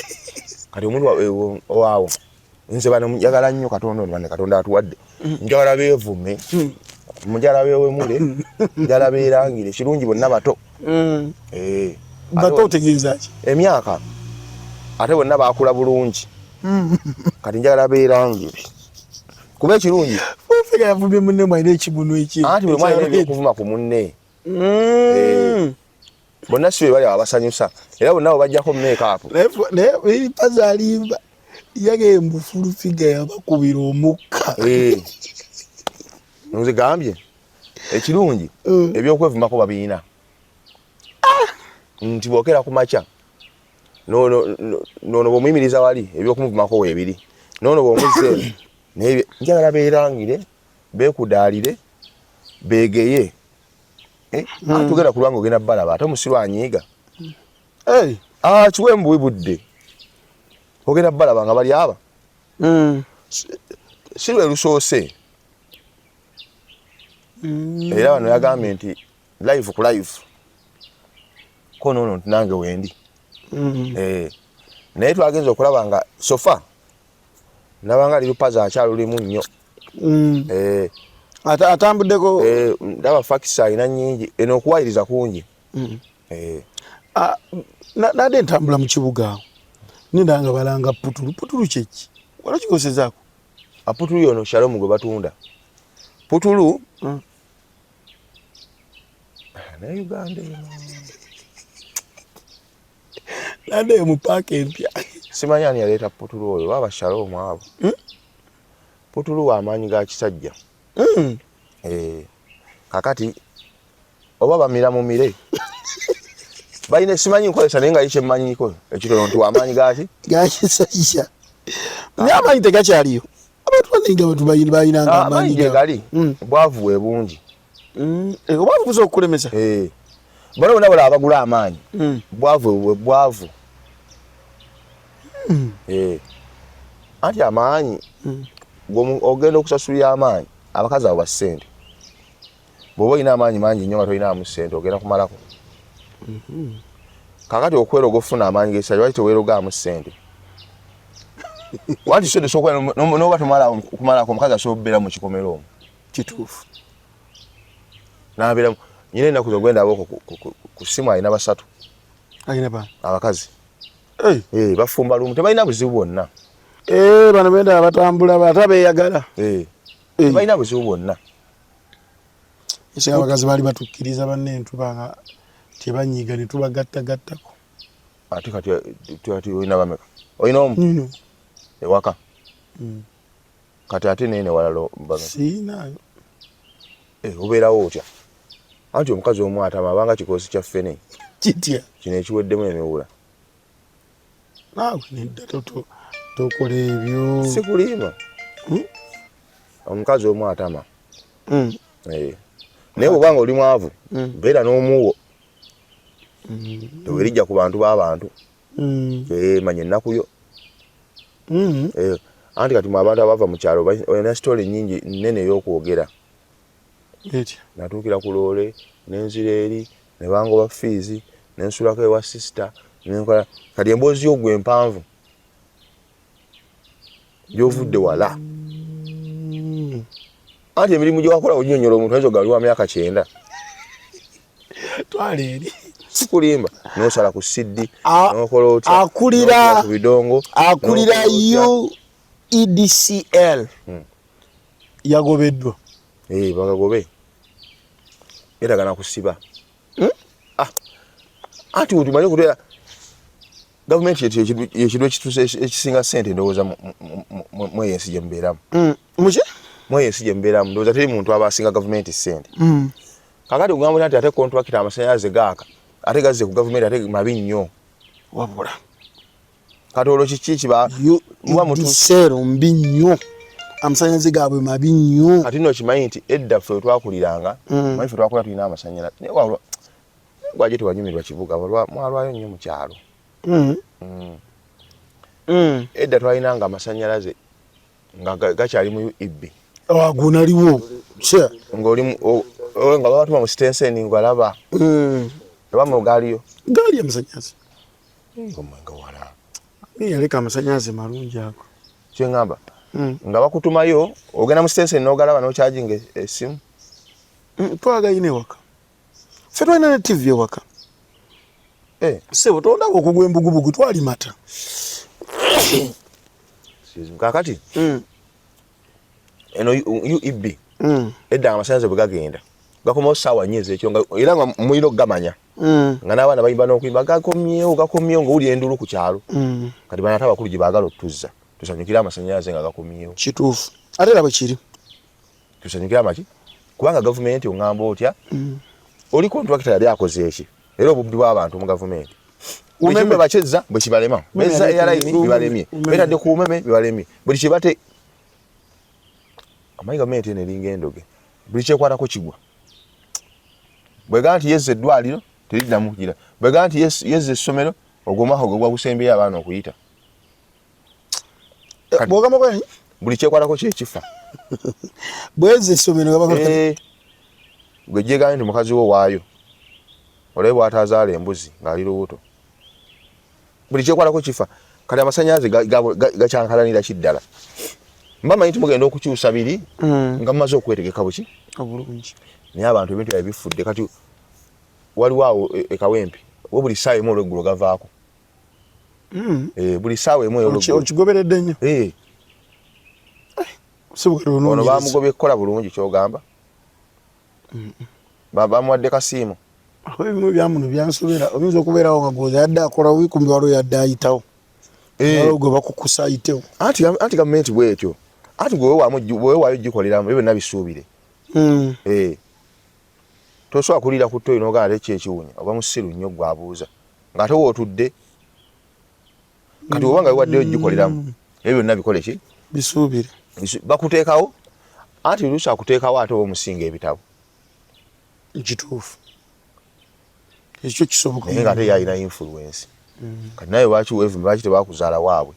omuntu owaawo nze bano njagala nnyo Katonda bano Katonda atuwadde njagala beevume njagala beewemule njagala beerangire kirungi bonna bato bato otegeeza ki emyaka ate bonna baakula bulungi kati njagala beerangire kuba ekirungi ofika yavumye munne mwalina ekibunu eki anti bwe mwalina ebyokuvuma ku munne bonna si be bali abasanyusa era bonna bo bajjako make-up naye pazalimba yagembu fulu figa yabakubira omukka nzigambye ekirungi ebyokwevumako babiina nti bwokera ku makya nono bwomuyimiriza wali ebyokumuvumako weebiri nono bwomuzze naye njagala beerangire beekudaalire beegeye tugenda ku lwange ogenda balaba ate omusiru anyiiga kiwembuwi budde ogenda balaba nga bali aba si lwe lusoose era wano yagambye nti live ku live ko noono nti nange wendi naye twagenza okulaba nga sofa nabanga lirupaza akyalulimu nnyo atambuddeko ndaba fakisi alina nnyingi eno okuwayiriza kungi nadde ntambula mu kibuga awo nindanga balanga putulu kyeki wala kikosezaako aputulu yono Shalom gwe batunda putulu na Uganda nadde mu paaka empya simanyi ani yaleeta putulu oyo waba Shalom abo putulu w'amaanyi ga kisajja kakati oba bamira mu mire balina simanyi nkozesa naye nga yikyemmanyiiko ekitono nti w'amaanyi gaki gakisajja naye amaanyi tegakyaliyo abantu baninga batu balinanga amaanyi gali bwavu bwe bungi obwavu buza okukulemesa bano bonna bala abagula amaanyi bwavu anti amaanyi ogenda okusasulira amaanyi abakazi abo basente bw'oba olina amaanyi mangi nnyo nga tolinaamu ssente ogenda kumalako kakati okweroga ofuna amaanyi g'ekisajja lwaki teweerogaamu ssente wanti so noba kumalako omukazi asobola okubeera mu kikomero omwo kituufu n'abeeramu nyina ennaku zogenda aboko ku ssimu alina basatu alina bana abakazi bafumba lumu tebalina buzibu bwonna bano benda batambula ate beeyagala tebalina buzibu bwonna ese abakazi baali batukkiriza banne ntuba nga tebanyiiga ne tubagattagattako ate kati olina bameka olina omu ewaka kati ate nene walalo siinaayo obeerawo otya anti omukazi omu atama abanga kikosi kya ffene kitya kino ekiweddemu emiwula naawe nedda tokola ebyo si kulimba omukazi omu atama naye bwobanga oli mwavu beera n'omuwo tewerijja ku bantu b'abantu manya ennaku yo anti kati mu abantu abava mu kyalo olina sitole nnyingi nnene ey'okwogera natuukira ku loole nenzira eri ne bangoba fiizi nensulako ewa sisita nenkola kati emboozi yo gwe empanvu gy'ovudde wala anti emirimu gye wakola oginyonyola omuntu ayinza ogaluwa myaka 9 twala eri sikulimba nosala ku siddi nokola otya akulira ku bidongo akulira UEDCL yagobeddwa bagagobe eragana kusiba anti utumanye kutera government yekidu ekisinga sente ndowooza mweyensi gye mbeeramu mweyensi gye mbeeramu ndowooza teri muntu aba asinga government sente kakati kugamba nti ate contract amasannyalaze gaaka ate gazze ku government ate mabi nnyo wabula kati olwo kiki kiba mutuseero mbi nnyo amasannyalaze gaabwe mabi nnyo kati nno kimanyi nti edda ffe twakuliranga manyi ffe twakula tulina amasannyalaze naye wabula gwaje tewanyumirwa kibuga mwalwayo nnyo mu kyalo edda twalinanga amasannyalaze nga gakyali mu UEB agunaliwo nga babatuma mu sitenseni ngalaba ebamu gaaliyo gaali amasannyalaze omwenga wala yaleka amasannyalaze malungi ago kyengamba nga bakutumayo ogenda mu station n'ogalaba n'okyajinga essimu twagayine waka ffe twalina ne TV ewaka sebo tondaba okugwa embugubugu twalimata kakati eno UEB edda amasanze bwe gagenda gakomawo ssaawa nnyo ez'ekyo era nga mulina okugamanya nga n'abaana bayimba n'okuyimba gakomyewo nga wulira endulu ku kyalo kati bana ate abakulu gye baagala otuzza tusanyukire amasannyalaze nga gakomyewo kituufu ate era bwe kiri tusanyukire amaki kubanga gavumenti oŋŋamba otya oli kontrakita yali akoze eki era obubbi bw'abantu mu gavumenti ekimbe bakyezza bwe kibalema bezza eyalayini bibalemye betadde ku bumeme bibalemye buli kibate amayi gavumenti eno eringa endoge buli kyekwatako kigwa bwega nti yezza eddwaliro teriddamu kugira bwega nti yezza essomero ogwomaho gwe gwagusembeyo abaana okuyita buli kyekwatako kyekifa bwezza essomero gwe gyegamye nti mukazi wo waayo olabe bw'ataazaala embuzi ng'ali lubuto buli kyekwatako kifa kati amasannyalaze gakyankalanira kiddala mbamanyi nti mugenda okukyusa biri nga mumaze okwetegeka buki obulungi naye abantu ebintu byabwe bifudde kati waliwo awo ekawempe wo buli ssaawa emu olweggulo gavaako buli ssaawa emu okigoberedde nnyo ono bamugobye kukola bulungi kyogamba bamuwadde kasiimu ebimu byamuno byansobera oyinza okubeerawo nga gwoza yadde akola wikumbi waliwo yadde ayitawo gwe bakukusa ayitewo anti gavumenti bwetyo anti bwewaayo gikoleramu ebyo byonna bisuubire tosobola kuliira ku ttoyi n'ogamba ate kyekiwunya oba musiru nnyo gwabuuza ng'ate wootudde kati oba nga biwaddeyo gikoleramu ebyo byonna bikole ki bisuubire bakuteekawo anti oluusi akuteekawo ate oba omusinga ebitabo kituufu ekyo kisoboka naye ng'ate yalina influence kati naye lwaki weevume lwaki tebakuzaala waabwe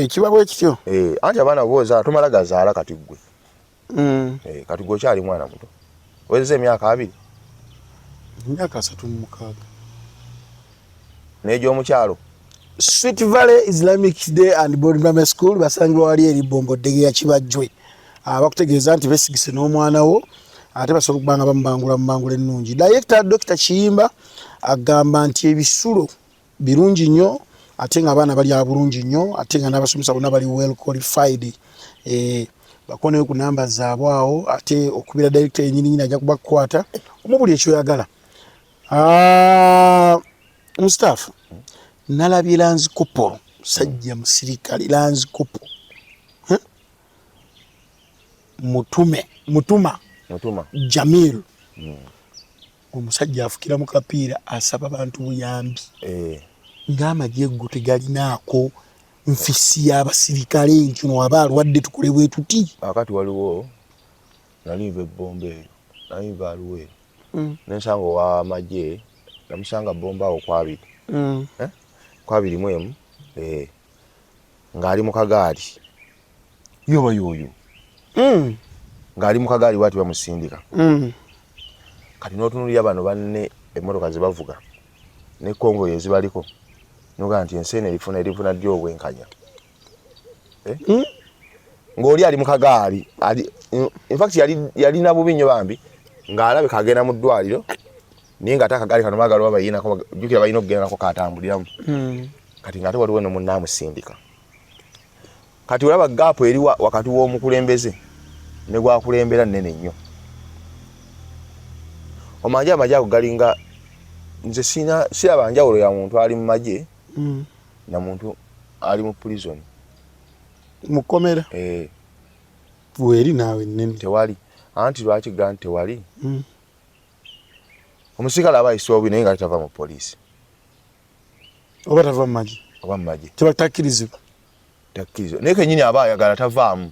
kiba bwe kityo anti abaana boozaala tomala gazaala kati ggwe kati gwe okyali mwana muto owezeza emyaka 2 emyaka 36 n'egy'omukyalo Sweet Valley Islamic Day and Boarding Primary School basangibwa wali eri Bombo Ddege ya Kibajjwe bakutegeeza nti besigise n'omwana wo ate basobola okubanga bamubangula ennungi. Director Dr. Kiyimba agamba nti ebisulo birungi nnyo ate nga abaana bali abulungi nnyo ate nga n'abasomesa bonna bali well qualified. Bakoneyo ku namba zaabwe awo ate okubira director yennyini ajja kubakwata omubuli ekyoyagala. Mustafa nalabye Lanzi Kopolo sajja musirikale Lanzi Kopolo Mutuma Jamil omusajja afukira mu kapiira asaba abantu buyambi ng'amagye go tegalinaako nfisi y'abasirikale nkino aba alwadde tukole bwe tuti akati waliwo nalinva ebbomba eyo nalinva aluwe nensanga ow'amagye namusanga bomba awo kwabiri mwemu ng'ali mu kagaali yoba yoyo ng'ali mu kagaali bwati bamusindika kati n'otunulira bano banne emmotoka ze bavuga ne kongoyo ezibaliko noga nti ensi eno erifuna ddi obwenkanya ng'oli ali mu kagaali infact yalina bubi nnyo bambi ng'alabika agenda mu ddwaliro naye ng'ate akagaali kano baagala oba bayinako jjukira balina okugenda nako katambuliramu kati ng'ate waliwo no munnaamusindika kati olaba gaapu eri wakati w'omukulembeze ne gwakulembera nnene nnyo amagye ago galinga nze siraba njawulo ya muntu ali mu magye na muntu ali mu prison mukomera bweri naawe nnene tewali anti lwaki granti tewali omusikala aba isobi naye nga tava mu poliisi oba tava mu magye oba mu magye tebatakkirizibwa naye kenyini aba ayagala tavaamu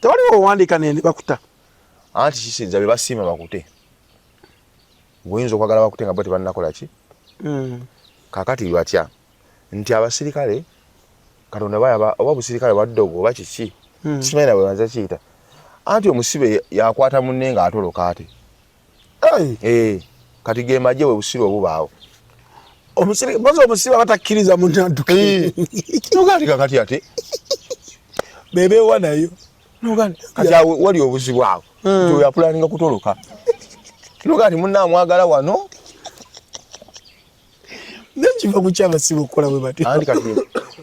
tewaliwo owandiika nene bakuta anti kisinza be basiima bakute buyinza okwagala bakute nga bo tebannakola ki kakati lwatya nti abasirikale katonda bayaba oba busirikale bwaddogo oba kiki simanyi nawe banza kiyita anti omusibe yakwata munne nga atoloka ate kati ge magye bwe busire obubaawo omusirikale bazo omusiba batakkiriza munanduke nogandi kakati ate bebe wanayo nogandi kati wali obuzibu awo nti yapulaninga kutoloka nogandi munnamwagala wano nekiva ku kyabasibe okukola bwe batyo andi kati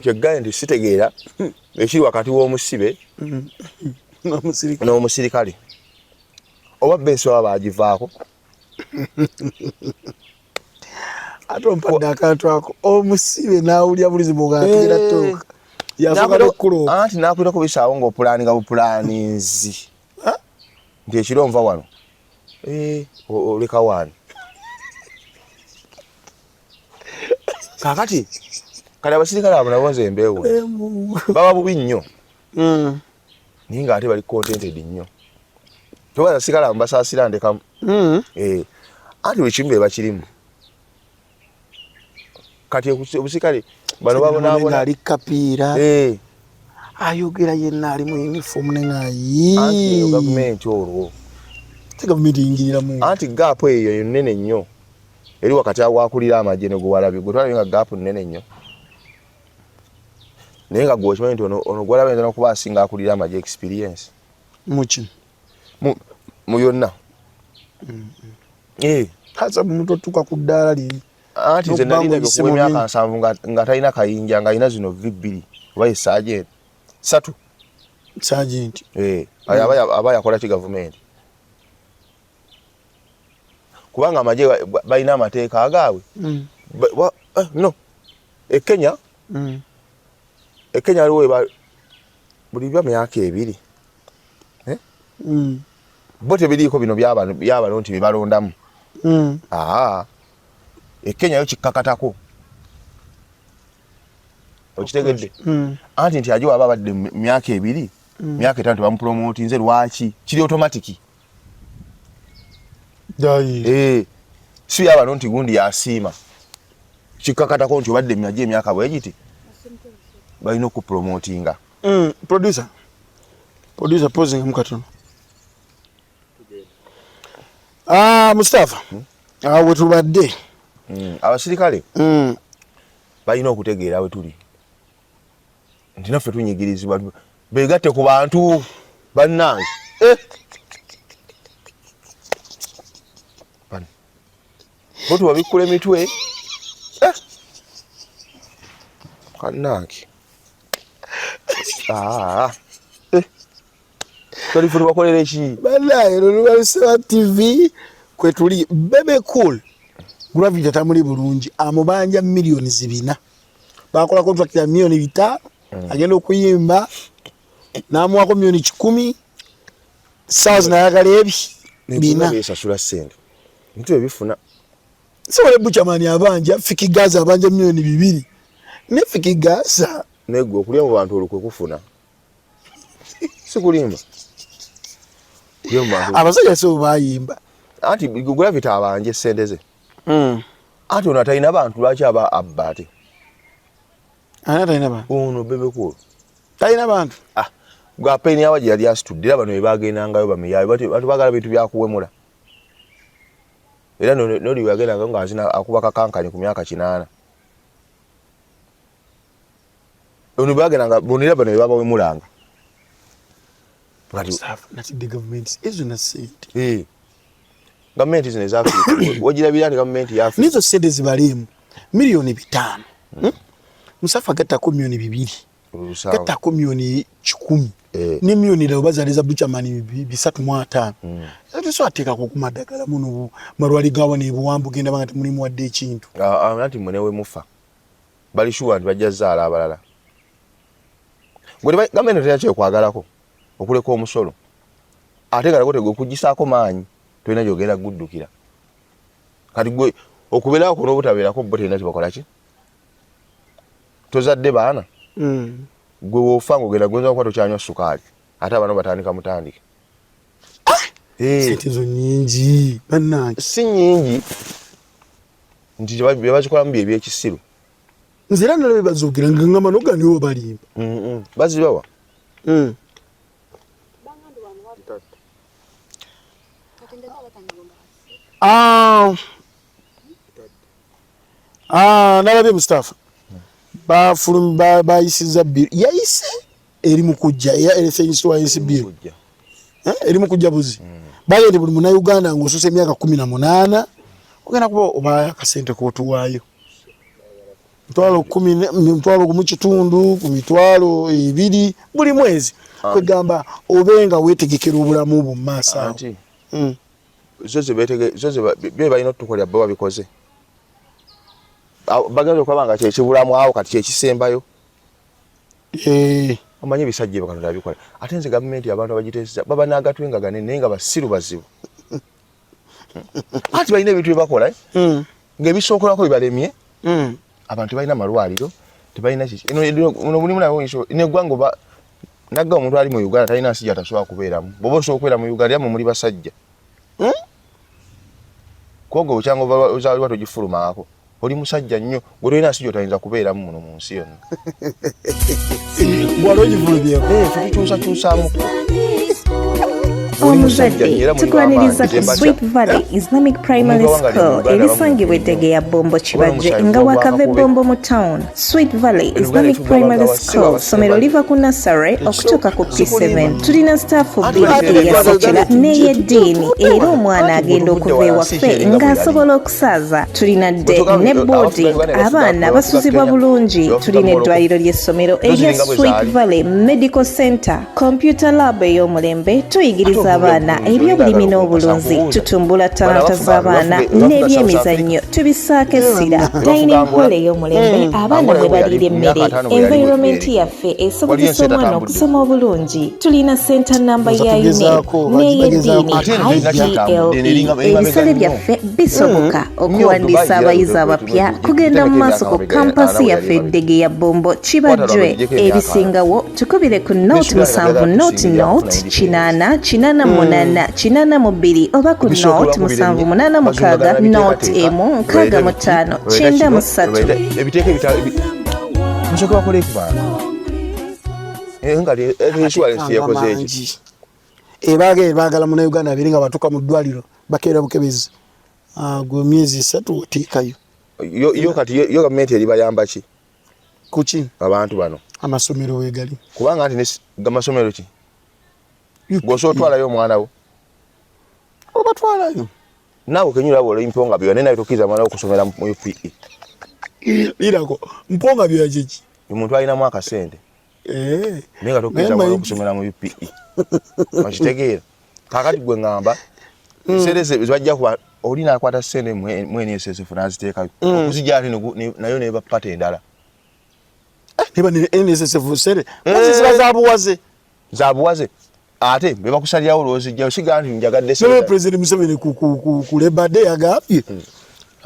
kyegaye nti sitegeera ekiri wakati w'omusibe n'omusirikale oba besi baba bagivaako ate ompadde akantu ako omusibe n'awulya bulizibu ng'ateera ttooka yasoka n'okkuloopa anti n'akwira kubisaawo ng'opulaninga bupulaninzi nti ekiro nva wano oleka wani kakati kale abasirikale abo nabo nze embeewo baba bubi nnyo naye ng'ate bali contented nnyo tobaza abasirikale abo basaasira ndekamu anti buli kimu be bakirimu kati obusirikale bano babonaabona ali kapiira ayogera yenna ali mu uniform nengayi anti gavumenti olwo gavumenti eyingiriramu anti gaapu eyo nnene nnyo eri wakati awakulira amagye ne gwewalabye gwe twalabye nga gaapu nnene nnyo naye nga gwe okimanyi nti ono gwalabye nzana okuba asinga akulira amagye experience muki mu yonna hasa omuntu otuuka ku ddaala liri anti nze nalina ebyokuba emyaka 7 nga talina kayinja nga alina zino V2 oba ye sergeant 3 sergeant aba yakola ki gavumenti kubanga amagye balina amateeka agaabwe no Kenya aliwo buli bya myaka 2 bo tebiriiko bino byabano nti bebalondamu Kenya yo kikakatako okitegedde anti nti ajo aba badde myaka 2 myaka 5 bamupromotinze lwaki kiri automatic si yabano nti gundi yasiima kikakatako nti obadde myaje emyaka bwegiti balina okupromotinga producer posing mukatono Mustafa awo tubadde abasirikale balina okutegeera we tuli nti naffe tunyigirizibwa beegatte ku bantu bannange botu babikkula emitwe kannange tolifu tubakolera eki banaye Lubalusewa TV kwetuli Bebe Cool Gravity atamuli bulungi amubanja milioni 4 bakola contract ya milioni 5 agenda okuyimba namuwako milioni 10 sales nayagala ebi bina besasula sente nti ebifuna sibole Buchamani abanja Fiki Gaza abanja milioni 2 ne Fiki Gaza negwe okulya mu bantu olukwe kufuna sikulimba abasajja so bayimba anti Gravity abanje sente ze anti ono atalina abantu lwaki aba abbate talina bantu ono Bebe Cool talina bantu gwa peni yawaji yali asituddira bano bebagendangayo bameyayo batu bagala bintu byakuwemula era noli yagendangayo nga azina akuba kakankani ku myaka 8 ono bagenanga bonera bano bebabawemulanga nati the government izo na sente gavumenti zino eza Afrika wogirabira nti gavumenti ya Afrika nizo sente zibalimu milioni 5 Musafa gattako milioni 2 gattako milioni 10 ne milioni leo bazaliza Buchamani 3.5 so ateekako ku madagala muno marwali gawa ne buwambu genda bangati mulimu wadde ekintu nati mwenewe mufa bali shuwa nti bajja zaala abalala gwe gavumenti teyakye kwagalako okuleka omusolo ate galako tegwe kugisaako maanyi tulina gyogenda guddukira kati gwe okubeerako n'obutabeerako bo tolina tibakola ki tozadde baana gwe wofa ng'ogenda gwenza kuba tokyanywa sukaali ate abana batandika mutandike sente zo nyingi bannange si nyingi nti byebakikolamu byebyekisiru nze era nalabye bazoogera nga ngamba noganiwo balimba bazibawa nalabye Mustafa bayisiza bill yayise eri mu kujja ya everything to yayise bill eri mu kujja buzi bagende buli muna Uganda ng'osusa emyaka 18 kugenda kuba oba akasente k'otuwaayo mitwalo mu kitundu ku mitwalo 2 buli mwezi kwegamba obenga wetegekera obulamu bwo mu maaso awo zoze bye balina otukolera bo babikoze bagenda okwabanga kyekibulamu awo kati kyekisembayo omanyi ebisajja bakatonda bikola ate nze gavumenti abantu abagiteeseza baba n'agatwenga ganene naye nga basiru bazibu ati balina ebintu byebakola ng'ebisookolako bibalemye abantu balina amalwaliro tebalina kiki mulimu nayo neggwanga oba nagga omuntu ali mu Uganda talina nsijja tasobola kubeeramu bwoba osobola okubeera mu Uganda yamu muli basajja kwogo okyanga ozaalibwa togifulumaako oli musajja nnyo gwe tolina nsijja otayinza kubeeramu muno mu nsi yonna bwali ogifulubyeko tukyusakyusaamu omuzadde tukwaniriza ku Sweet Valley Islamic Primary School erisangibwa Eddegeya Bombo Kibajje nga wakava Bombo mu town. Sweet Valley Islamic Primary School somero liva ku nursery okutuuka ku P7. Tulina staffu bbiri eyasekera n'ey'eddiini era omwana agenda okuva ewaffe ng'asobola okusaaza. Tulina dde ne boarding abaana basuzibwa bulungi. Tulina eddwaliro ly'essomero erya Sweet Valley Medical Center, computer lab ey'omulembe, tuyigiriza abaana ebyobulimi n'obulunzi, tutumbula talanta z'abaana n'ebyemizannyo tubisaako essira. Dining hall ey'omulembe abaana mwe baliira emmere. Environment yaffe esobozesa omwana okusoma obulungi. Tulina center namba ya UNEP n'ey'eddiini IGL. Ebisale byaffe bisoboka okuwandiisa abayizi abapya kugenda mu maaso ku kampasi yaffe Eddegeya Bombo Kibajje. Ebisingawo tukubire ku note 7 note 8 8 oba ku note 786 note 1 65 ebiteeke musooka bakole kubanga nga insurance yakoze eki baagala muna Uganda biri nga batuuka mu ddwaliro bakeera bukebezi gwe myezi 3 oteekayo yo kati yo gavumenti eri bayamba ki kuki abantu bano amasomero weegali kubanga nti amasomero ki gwosootwalayo omwana wo obatwalayo naawe kenyula bwola mponga byo nena tukiza mwana okusomera mu UPE lirako mponga byo yakiki omuntu alinamu akasente nenga tukiza mwana okusomera mu UPE makitegeera kakati gwe ngamba serese bajja kuba olina akwata sente mwene SSF naziteekayo okuzijja ate nayo ne bapata endala neba ne NSSF sente baziziba zabuwaze ate beba kusalyawo lozijja osiga nti njagadde sente president Museveni ku Labor Day agambye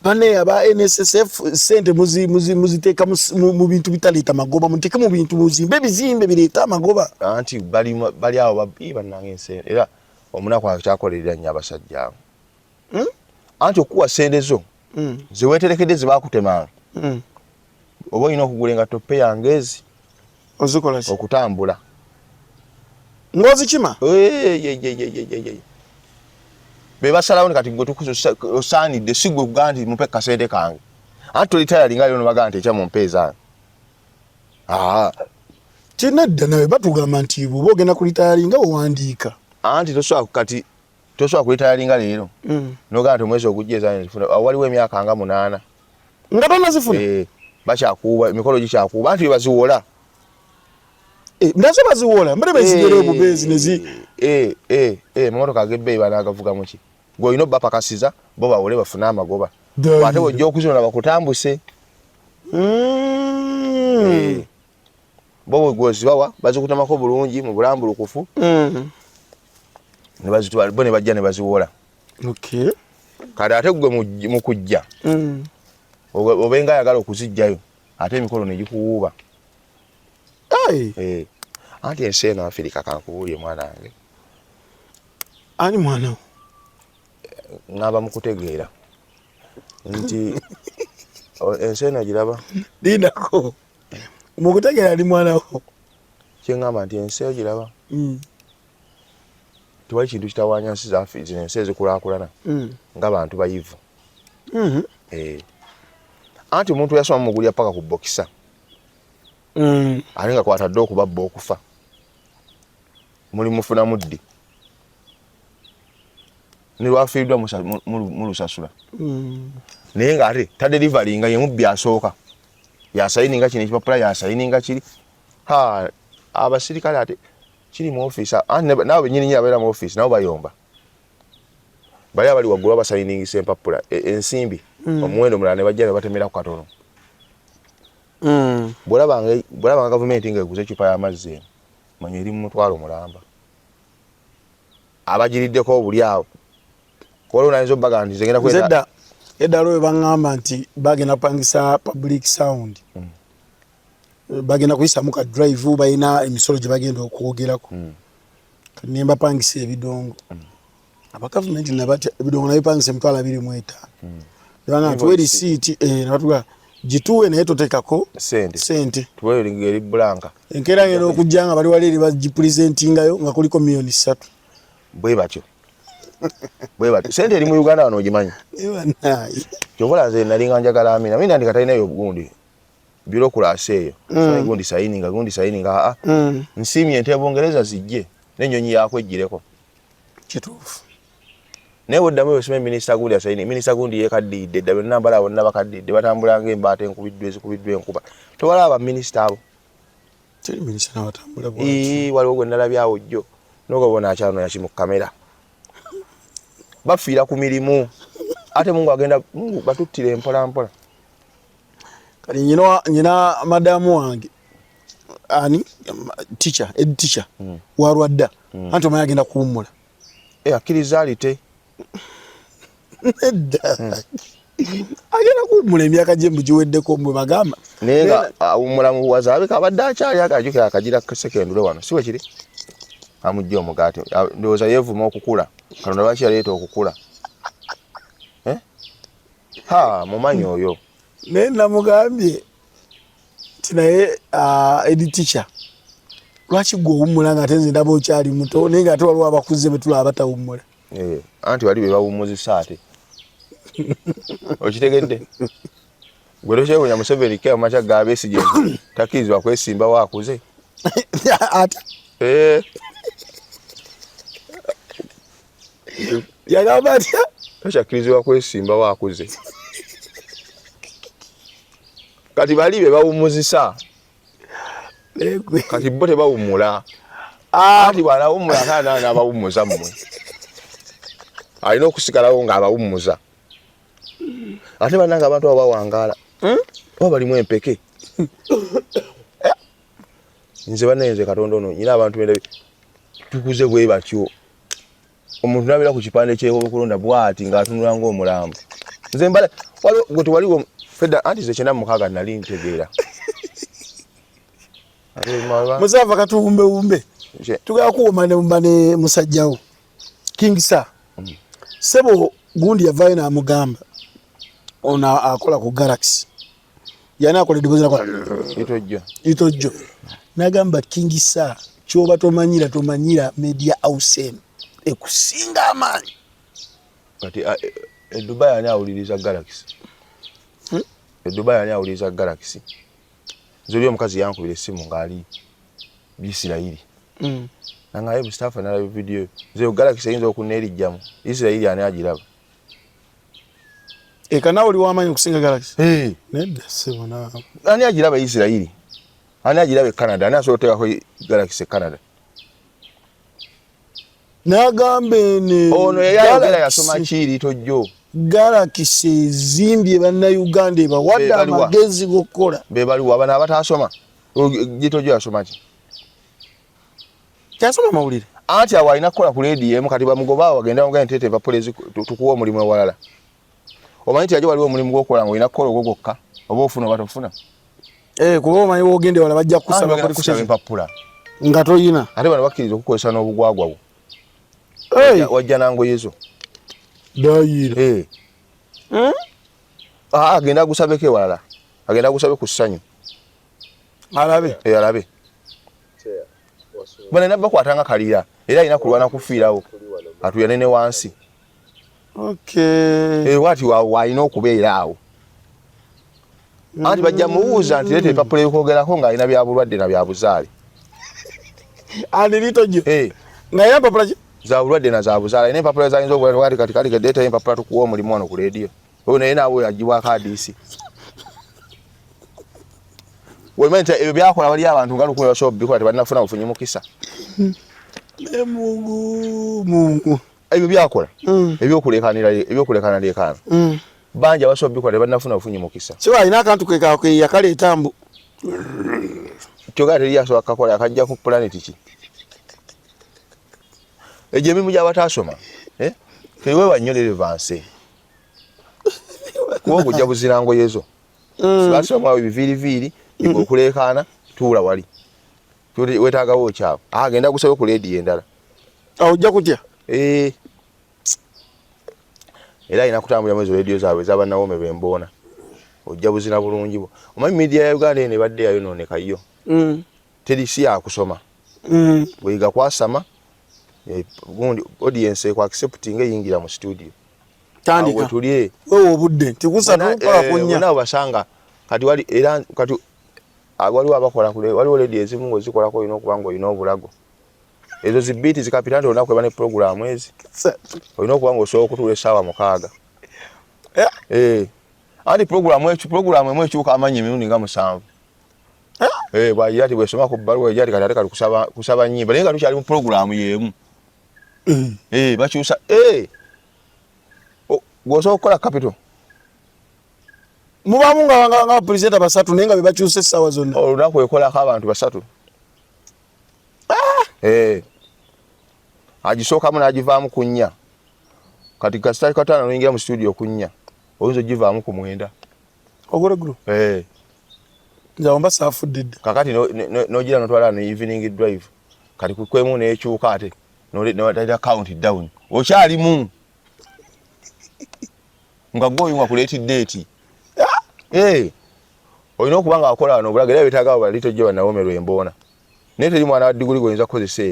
bane aba NSSF sente muziteeka mu bintu bitaleeta magoba muteke mu bintu muzimbe bizimbe bireeta amagoba anti bali awo babiba nange ensente era omunaku akyakolerera nnyo abasajja anti okuwa sente zo ziweterekedde zibakutemanga oba olina okugula engatto pe yangeezi ozikola ki okutambula ngozikima bebasalawo kati gwe osaanidde si gwe kugaa nti mupe kasente kange anti tolitayalinga lyo nobagaa nti ekyamumpeeza kinedda nawe batugamba nti bwoba ogenda kulitayalinga owandiika anti tosobola kulitayalinga leero nogaa nti omwezi ogujjeeza waliwo emyaka nga 8 nga tonazifuna bakyakuuba emikolo gikyakuuba anti bebaziwola ndazo baziwola mbere bezigere obubezi nezi mamotoka ag'ebbeeyi banagavugamu ki gwe olina obbapakasiza bo bawole bafune amagoba ate bwojja okuzona bakutambuse bo gwezibawa bazikutamako bulungi mu bulambulukufu bo ne bajja ne baziwola kati ate gwe mu kujja obenga ayagala okuzijjayo ate emikolo negikuwuuba anti ensi eno Afirika kankubuulye mwana wange ani mwana wo ngamba mukutegeera nti ensi eno giraba linako mukutegeera ali mwana wo kyeŋŋamba nti ensi ogiraba tewali kintu kitawaanya nsi zaffe zino ensi ezikulaakulana ng'abantu bayivu anti omuntu yasoma mugulya paka ku bokisa alinga kwatadde okubabba okufa muli mufuna muddi nilwafiiddwa mu lusasula naye nga ate tadelivaringa ye mubbi asooka yasayininga kino ekipapula yasayininga kiri abasirikale ate kiri mu ofiisi naawe bennyini abeera mu ofiisi nabo bayomba bali abali waggulu abasayiningisa empapula ensimbi omuwendo mulala ne bajja ne batemera ku katono bw'olabanga gavumenti ng'eguza ecupa y'amazzi eno manya eri mu mutwalo mulamba abagiriddeko buli awo kola onayinza obbaga nti zegenda kweta eddala we baŋŋamba nti bagenda kupangisa public sound bagenda kuyisamu ka drive balina emisolo gye bagenda okwogerako ne mbapangisa ebidongo abagavumenti nabatya ebidongo nabipangisa emitwalo 25 nebanga tuwe risiiti nabatuga gituwe naye totekako sente tuwe eri blanka enkeera ngeno okujja nga bali wali eri bagipresentingayo nga kuliko millioni 3 bwe batyo sente eri mu Uganda wano ogimanyi kyokola nze nalinga njagala amina mina ndi katalinayo gundi bureaucracy eyo gundi sayininga nsiimye ente Bungereza zijje n'ennyonyi yakwejjireko kituufu naye weddamu osome minisita gundi asayini minisita gundi yekaddiidde dda bonna mbala bonna bakaddiidde batambulanga embaata ezikubiddwa enkuba tewalaba minisita abo waliwo gwe nalabyawo jjo nogabona akyano yakimu kamera bafiira ku mirimu ate Mungu batuttire empolampola kali nyina madamu wange ani teacher walwadda anti omanyi agenda kuwummula akkiriza alite agenda kuwummula emyaka gye mugiweddeko mbwe bagamba naye nga awummulamu wazaalabika abadde akyali akajukira akagira sekendule wano si wekiri amujja omugaati ndowooza yeevuma okukula Katonda lwaki yaleeta okukula mumanyi oyo naye namugambye nti naye edi teacher lwaki gwe owummula nga ate nze ndaba okyali muto naye nga ate waliwo abakuze betulaba batawummula anti wali be bawummuzisa ate okitegedde gwe tokyewunya Museveni ke amaca ga Besigye takkirizibwa kwesimba waakuze ate yagamba atya tokyakkirizibwa kwesimba waakuze kati bali be bawummuzisa kati bo tebawummula anti bwanawummula kana n'abawummuza mmwe alina okusigalawo ng'abawummuza ate bannanga abantu abo bawangaala oba balimu empeke nze banenze Katonda ono nyina abantu benda tukuze bwe batyo omuntu nabira ku kipande ky'okulonda bwati ng'atunula ng'omulambo nze mbala gwe tewaliwo fedda anti ze kyenda mukaaga nali ntegeera musava katuwumbewumbe tugala kuwoma ne musajjawo King Sir sebo gundi yavayo n'amugamba ono akola ku Galaxy yana akola eddoboozi nakola itojjo n'agamba King Sir kyoba tomanyira media house ekusinga amaanyi kati Dubai ani awuliriza Galaxy Dubai ani awuliriza Galaxy nzoli omukazi yankubira essimu ng'ali Bisirayiri nangaye Mustafa nalaba video nze Galaxy eyinza okuneerijjamu Isirayiri ani agiraba ekana oli w'amaanyi okusinga Galaxy nedda sibona ani agiraba Isirayiri ani agiraba Canada ani asobola oteekako Galaxy Canada nagambe ne ono yayogera yasoma kiri tojjo Galaxy ezimbye bannayuganda ebawadde amagezi g'okukola be baliwo abana abatasoma gitojjo yasoma ki kyasoma mawulire anti awo alina kukola ku radio emu kati bamugoba wagenda nga ntete bapolezi tukuwa omulimu ewalala omanyi ti ajo waliwo omulimu gw'okukola ng'olina kukola ogwo gwokka oba ofuna oba tofuna kuba omanyi woogende wala bajja kusaba empapula nga toyina ate bano bakkiriza okukozesa n'obugwagwa bwo wajja nangoye zo dayira agenda gusabeko ewalala agenda gusabe ku ssanyu alabe bwana nabba kwatanga kalira era alina kulwana kufiirawo atuyane ne wansi wati walina okubeera awo anti bajja mubuuza nti leeta ebipapula ebikwogerako ng'alina bya bulwadde na bya buzaale. Ani litojo nga ya papula za bulwadde na za buzaale alina empapula ezayinza okuwali kati leeta empapula tukuwa omulimu wano ku leediyo oyo naye naawe agiwaako adiisi. Wemanyi nti ebyo byakola wali abantu nga lukumi basobola bikola tebalina bufunyi mukisa. Mungu ebyo byakola ebyokulekanaleekana bangi abasobola bikola tebalina bufunyi mukisa. so alina akantu ke yakaleeta mbu kyogera teri yasobola kukakola akajja ku planeti ki egyo emirimu gy'abataasoma teweewa nnyo relevance kuba ogujja buzirango yezo basoma ebiviiriviiri okuleekaana tuula wali weetaagawo okyabo agenda gusaba ku leediyo endala ojja kutya era alina kutambulira mwezo leediyo zaabwe ez'abannawome bemboona ojja buzina bulungi bwo. Omanyi midiya ya Uganda eno ebadde yayonoonekayo teri si yakusoma bweyiga kwasama gundi audience ku accepting eyingira mu studio tandika tulye wewe obudde tikusatu kwa kunya nabo basanga kati wali era kati waliwo abakola kule waliwo lady ezimu ngozikolako ino okubango ino obulago ezo zibiti zikapitando onako ebane program ezi olina okubango osobola okutula essaawa 6 andi program emwe ekyuka amanyi emirundi nga 7 bwayati bwesoma ku bbaluwa ejati kati ate kali kusaba nnyimba naye nga tukyali mu program y'emu bakyusa gwosobola okukola capital mubamu nga presenter basatu naye nga bebakyusa essaawa zonna olunaku ekolako abantu basatu agisookamu n'agivaamu ku 4 kati kasitali kataano noyingira mu studio ku 4 oyinza ogivaamu ku 9 ogolegulu nzawomba saafuddedde kakati nogira notwala no evening drive kati kukwemu nekyuka ate noleta count down okyalimu nga gwoyunga kuleti date olina okuba nga akola wano obulaga era betagawo balito gye banawomerwa emboona naye teri mwana wa diguli goyinza kukozesa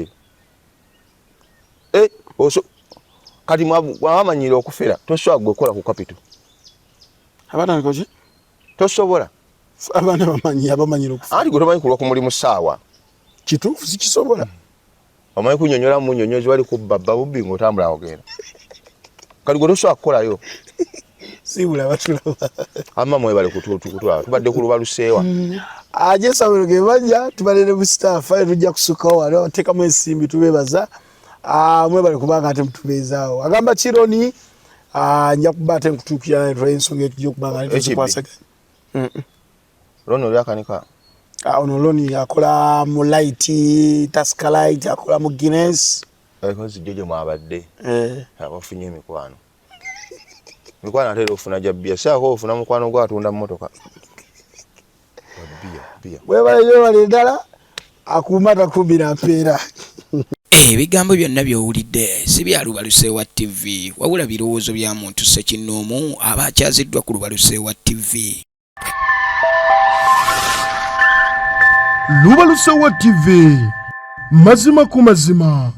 ebyo kati mwamanyire okufera tosobola gwe okukola ku capital abatandikoki tosobola abaana abamanyire okufera anti gwe tomanyi kulwa ku mulimu ssaawa kituufu sikisobola omanyi kunyonyola mu nnyonnyozi wali kubba bubbi ng'otambula ogenda kati gwe tosobola kukolayo sibula batulaba amma mwebale kutwala tubadde ku lubaluseewa ajesawero ge bajja tubalere mu staff ayo tujja kusukawo wano teekamu ensimbi tubeebaza mwebale kubanga ate mutubeezaawo agamba kironi nja kuba ate nkutuukira ensonga etujja okubanga netuzikwasaganya loni oli akanika ono loni akola mu light taskalite akola mu Guinness kozi jojo mwabadde abafunye emikwano ate ofuna jabbiya saako ofuna mukwano gwatunda mu motoka bbiya webale ddala akuuma takumbira mpeera. Ebigambo byonna by'owulidde si bya Lubaluseewa TV wabula birowoozo bya muntu ssekinnoomu aba akyaziddwa ku Lubaluseewa TV. Lubaluseewa TV mazima ku mazima.